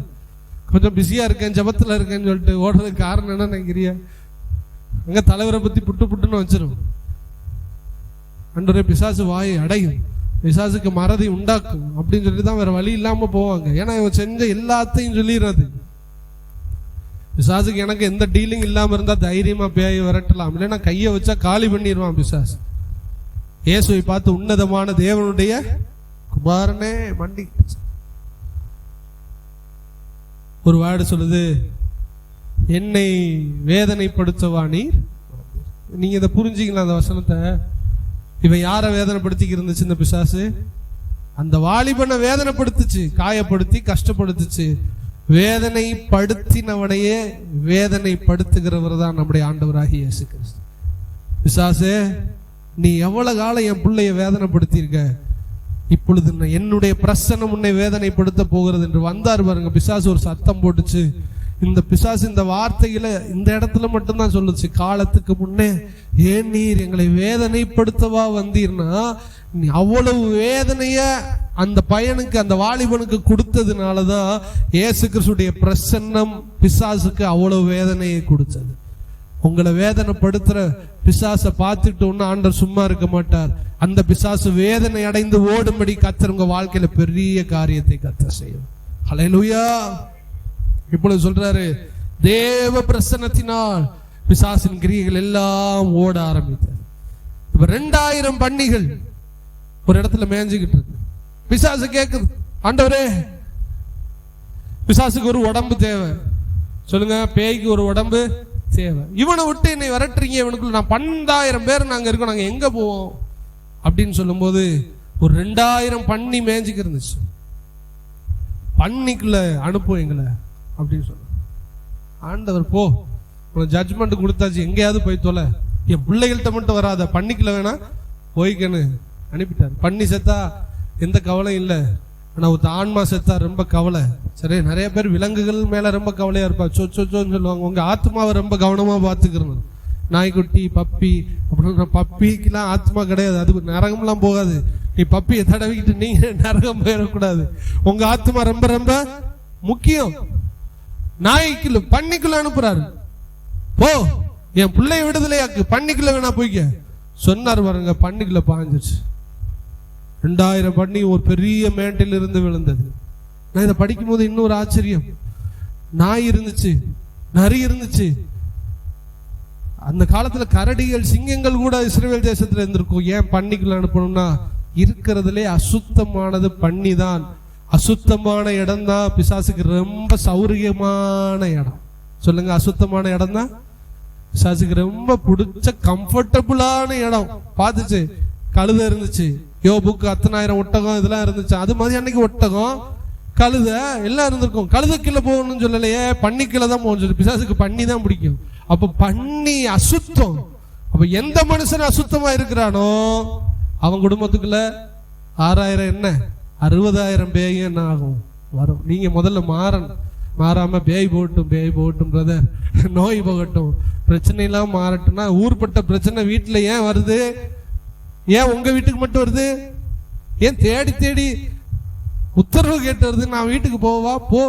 [SPEAKER 1] கொஞ்சம் பிஸியா இருக்கேன், ஜபத்துல இருக்கேன்னு சொல்லிட்டு ஓடுறதுக்கு காரணம் என்ன நினைக்கிறியா? அங்க தலைவரை பத்தி புட்டுன்னு வச்சிரும். அன்றே பிசாசு வாயை அடையும், பிசாசுக்கு மறதி உண்டாக்கும் அப்படின்னு சொல்லிட்டு தான் வேற வழி இல்லாம போவாங்க. ஏன்னா இவன் செஞ்ச எல்லாத்தையும் சொல்லிடுறது. பிசாசுக்கு எனக்கு எந்த டீலிங் இல்லாம இருந்தா தைரியமா பேய் விரட்டலாம், இல்லைன்னா கையை வச்சா காலி பண்ணிடுவான் பிசாசு. இயேசுவை பார்த்து உன்னதமான தேவனுடைய குமாரனே மண்டி. ஒரு வார்டு சொல்லுது, என்னை வேதனைப்படுத்தவா நீர். நீங்க இதை புரிஞ்சுக்கலாம் அந்த வசனத்தை. இவன் யாரை வேதனைப்படுத்திக்கு இருந்துச்சு இந்த பிசாசு? அந்த வாலிபனை வேதனைப்படுத்துச்சு, காயப்படுத்தி கஷ்டப்படுத்துச்சு. வேதனைப்படுத்தினவனையே வேதனைப்படுத்துகிறவர் தான் நம்முடைய ஆண்டவராகிய இயேசு கிறிஸ்து. பிசாசே, நீ எவ்வளவு காலம் என் பிள்ளைய வேதனைப்படுத்தியிருக்க, இப்பொழுது என்னுடைய பிரசன்னம் உன்னை வேதனைப்படுத்த போகிறது என்று வந்தார் பாருங்க. பிசாசு ஒரு சத்தம் போட்டுச்சு. இந்த பிசாசு இந்த வார்த்தையில இந்த இடத்துல மட்டும்தான் சொல்லுச்சு, காலத்துக்கு முன்னே ஏன் நீர் எங்களை வேதனைப்படுத்தவா வந்தீர்னா, நீ அவ்வளவு வேதனைய அந்த பையனுக்கு, அந்த வாலிபனுக்கு கொடுத்ததுனாலதான் இயேசு கிறிஸ்துடைய பிரசன்னம் பிசாசுக்கு அவ்வளவு வேதனையை கொடுத்தது. உங்களை வேதனைப்படுத்துற பிசாசை பார்த்துட்டு ஒன்னு ஆண்டவர் சும்மா இருக்க மாட்டார். அந்த பிசாசு வேதனை அடைந்து ஓடும்படி கர்த்தர் உங்க வாழ்க்கையில பெரிய காரியத்தை கர்த்தர் செய்யும். ஹல்லேலூயா. இப்பொழுது சொல்றாரு, தேவ பிரசன்னத்தினால் பிசாசின் கிரியைகள் எல்லாம் ஓட ஆரம்பித்தது. இப்ப 2000 பன்னிகள் ஒரு இடத்துல மேய்ஞ்சுக்கிட்டு இருக்கு. பிசாசு கேக்குது, ஆண்டவரே பிசாசுக்கு ஒரு உடம்பு தேவை. சொல்லுங்க, பேய்க்கு ஒரு உடம்பு தேவை. இவனை விட்டு என்னை விரட்டுறீங்க, இவனுக்குள்ள நான் 12,000 பேர் நாங்க இருக்கோம், நாங்க எங்க போவோம் அப்படின்னு சொல்லும் போது ஒரு 2000 பன்னி மேய்ஞ்சுக்கு இருந்துச்சு. பன்னிக்குள்ள அனுப்புவீங்கள அப்படின்னு சொன்ன ஆண்டவர், போ உனக்கு ஜட்ஜ்மெண்ட் கொடுத்தாச்சு, எங்கேயாவது போய் தொலை, என் பிள்ளைகள்கிட்ட மட்டும் வராத, பன்னிக்குள்ள வேணா போய்க்கன்னு அனுப்பிட்டார். பன்னி செத்தா எந்த கவலையும் இல்லை, ஆனா ஒரு ஆன்மா செத்தா ரொம்ப கவலை. சரி, நிறைய பேர் விலங்குகள் மேல ரொம்ப கவலையா இருப்பா, சொச்சோன்னு சொல்லுவாங்க. உங்க ஆத்மாவை ரொம்ப கவனமா பாத்துக்கிறணும். நாய்க்குட்டி, பப்பி அப்படின்னு. பப்பிக்கெல்லாம் ஆத்மா கிடையாது, அது நரகம்லாம் போகாது. நீ பப்பியை தடவிக்கிட்டு நீங்க நரகம் போயிடக்கூடாது. உங்க ஆத்மா ரொம்ப ரொம்ப முக்கியம். நாய்க்குள்ள பன்னிக்குள்ள அனுப்புறாரு, போ என் பிள்ளைய விடுதலையாக்கு, பன்னிக்குள்ள வேணா போய்க்க சொன்னார் பாருங்க. பன்னிக்குள்ள பாஞ்சிருச்சு. 2000 பன்னி ஒரு பெரிய மேட்டில் இருந்து விழுந்தது. நான் இதை படிக்கும் போது இன்னொரு ஆச்சரியம், நாய் இருந்துச்சு, நரி இருந்துச்சு. அந்த காலத்துல கரடிகள், சிங்கங்கள் கூட இஸ்ரவேல் தேசத்துல இருந்திருக்கும். ஏன் பன்னிக்குள்ள அனுப்பணும்னா, இருக்கிறதுலே அசுத்தமானது பன்னி தான். அசுத்தமான இடம் தான் பிசாசுக்கு ரொம்ப சௌரியமான இடம். சொல்லுங்க, அசுத்தமான இடம் தான் பிசாசுக்கு ரொம்ப பிடிச்ச கம்ஃபர்டபுளான இடம். பார்த்துச்சு, கழுதை இருந்துச்சு, யோபுக்கு 10,000 ஒட்டகம் இதெல்லாம் இருந்துச்சு. அது மாதிரி அன்னைக்கு ஒட்டகம், கழுதை எல்லாம் இருந்திருக்கும். கழுதைக்குள்ள போகணும்னு சொல்லலையே, பன்னிக்குள்ள தான் போகணும் சொல்லி. பிசாசுக்கு பன்னி தான் பிடிக்கும். அப்ப பன்னி அசுத்தம். அப்ப எந்த மனுஷன் அசுத்தமா இருக்கிறானோ அவன் குடும்பத்துக்குள்ள 6,000 என்ன 60,000 பேய் என்ன ஆகும் வரும். நீங்க முதல்ல மாறாம பேய் போகட்டும் பிரதர், நோய் போகட்டும், பிரச்சனை எல்லாம் மாறட்டும்னா, ஊர்பட்ட பிரச்சனை வீட்டுல ஏன் வருது? ஏன் உங்க வீட்டுக்கு மட்டும் வருது? ஏன் தேடி தேடி உத்தரவு கேட்டு வருது? நான் வீட்டுக்கு போவா போ,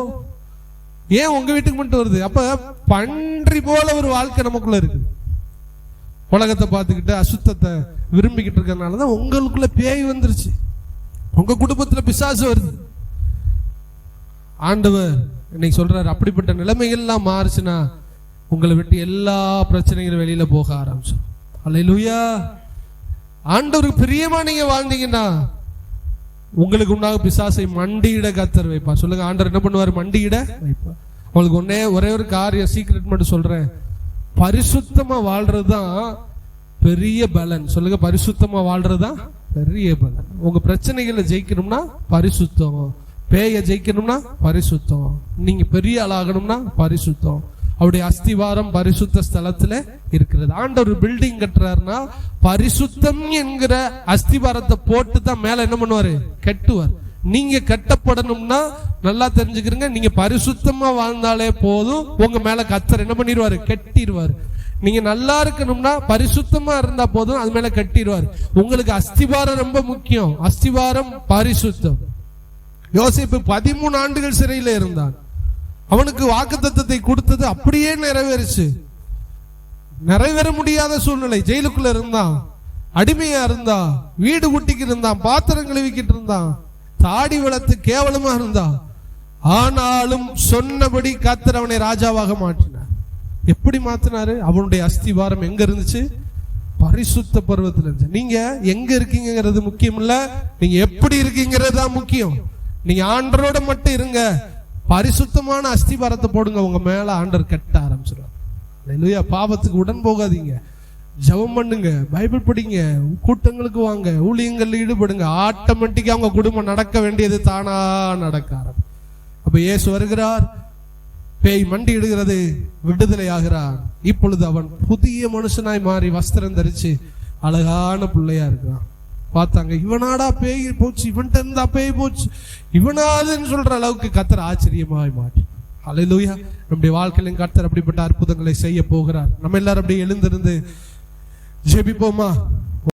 [SPEAKER 1] ஏன் உங்க வீட்டுக்கு மட்டும் வருது? அப்ப பன்றி போல ஒரு வாழ்க்கை நமக்குள்ள இருக்கு. உலகத்தை பார்த்துக்கிட்டு அசுத்தத்தை விரும்பிக்கிட்டு இருக்கிறதுனாலதான் உங்களுக்குள்ள பேய் வந்துருச்சு, உங்க குடும்பத்துல பிசாசு வருது. ஆண்டவர் இன்னைக்கு சொல்றாரு, அப்படிப்பட்ட நிலைமைகள் எல்லாம் மாறுச்சுன்னா உங்களை விட்டு எல்லா பிரச்சனைகளும் வெளியில போக ஆரம்பிச்சிடும். அல்லேலூயா. ஆண்டவருக்கு பிரியமா நீங்க வாழ்ந்தீங்கன்னா உங்களுக்கு உண்டாக பிசாசை மண்டியிட கத்தர் வைப்பார். சொல்லுங்க, ஆண்டவர் என்ன பண்ணுவார்? மண்டியிட வைப்பார். உங்களுக்கு ஒரே ஒரு காரியம் சீக்ரெட் மட்டும் சொல்றேன். பரிசுத்தமா வாழ்றதுதான் பெரிய பலன். சொல்லுங்க, பரிசுத்தமா வாழ்றதுதான் பெரிய பலன். உங்க பிரச்சனைகளை ஜெயிக்கணும்னா பரிசுத்தம், பேய ஜெயிக்கணும்னா பரிசுத்தம், நீங்க பெரிய ஆளாகணும்னா பரிசுத்தம். அவருடைய அஸ்திவாரம் பரிசுத்த ஸ்தலத்துல இருக்கிறது. ஆண்டவர் பில்டிங் கட்டுறாருன்னா பரிசுத்தம் என்கிற அஸ்திவாரத்தை போட்டு தான் மேல என்ன பண்ணுவாரு? கட்டுவார். நீங்க கட்டப்படணும்னா நல்லா தெரிஞ்சுக்கிறீங்க, நீங்க பரிசுத்தமா வாழ்ந்தாலே போதும், உங்க மேல கர்த்தர் என்ன பண்ணிடுவாரு? கட்டிடுவார். நீங்க நல்லா இருக்கணும்னா பரிசுத்தமா இருந்தா போதும், அது மேல கட்டிடுவார். உங்களுக்கு அஸ்திவாரம் ரொம்ப முக்கியம். அஸ்திவாரம் பரிசுத்தம். யோசேப்பு 13 ஆண்டுகள் சிறையில இருந்தான். அவனுக்கு வாக்குத்தத்தத்தை கொடுத்தது அப்படியே நிறைவேறுச்சு. நிறைவேற முடியாத சூழ்நிலை. ஜெயிலுக்குள்ள இருந்தான், அடிமையா இருந்தான், வீடு குட்டிக்கு இருந்தான், பாத்திரம் கழுவிக்கிட்டு இருந்தான், தாடி வளர்த்து கேவலமா இருந்தான். ஆனாலும் சொன்னபடி கர்த்தர் அவனை ராஜாவாக மாற்றினார். எப்படி மாத்தினாரு? அவனுடைய அஸ்திவாரம் எங்க இருந்துச்சு? பரிசுத்த பருவத்தில் இருந்துச்சு. நீங்க எங்க இருக்கீங்கிறது முக்கியம் இல்ல, நீங்க எப்படி இருக்கீங்கிறது தான் முக்கியம். நீங்க ஆண்டரோட மட்டும் இருங்க, பரிசுத்தமான அஸ்திவாரத்தை போடுங்க, உங்க மேல ஆண்டர் கட்ட ஆரம்பிச்சிருவார். அல்லேலூயா. பாவத்துக்கு உடன் போகாதீங்க, ஜெபம் பண்ணுங்க, பைபிள் படிங்க, கூட்டங்களுக்கு வாங்க, ஊழியங்கள்ல ஈடுபடுங்க. ஆட்டோமேட்டிக்கா உங்க குடும்பம் நடக்க வேண்டியது தானா நடக்க ஆரம்பிக்கும். அப்ப இயேசு வருகிறார், பேய் மண்டி இடுகிறது, விடுதலை ஆகிறார். இப்பொழுது அவன் புதிய மனுஷனாய் மாறி வஸ்திரம் தரிச்சு அழகான பிள்ளையா இருக்கிறான். பார்த்தாங்க, இவனாடா பேய் போச்சு, இவன்ட்ட இருந்தா பேய் போச்சு, இவனாதுன்னு சொல்ற அளவுக்கு கர்த்தர் ஆச்சரியமாய் மாற்றி. அல்லேலூயா. நம்முடைய வாழ்க்கையிலும் கர்த்தர் அப்படிப்பட்ட அற்புதங்களை செய்ய போகிறார். நம்ம எல்லாரும் அப்படியே எழுந்திருந்து ஜெபிப்போமா?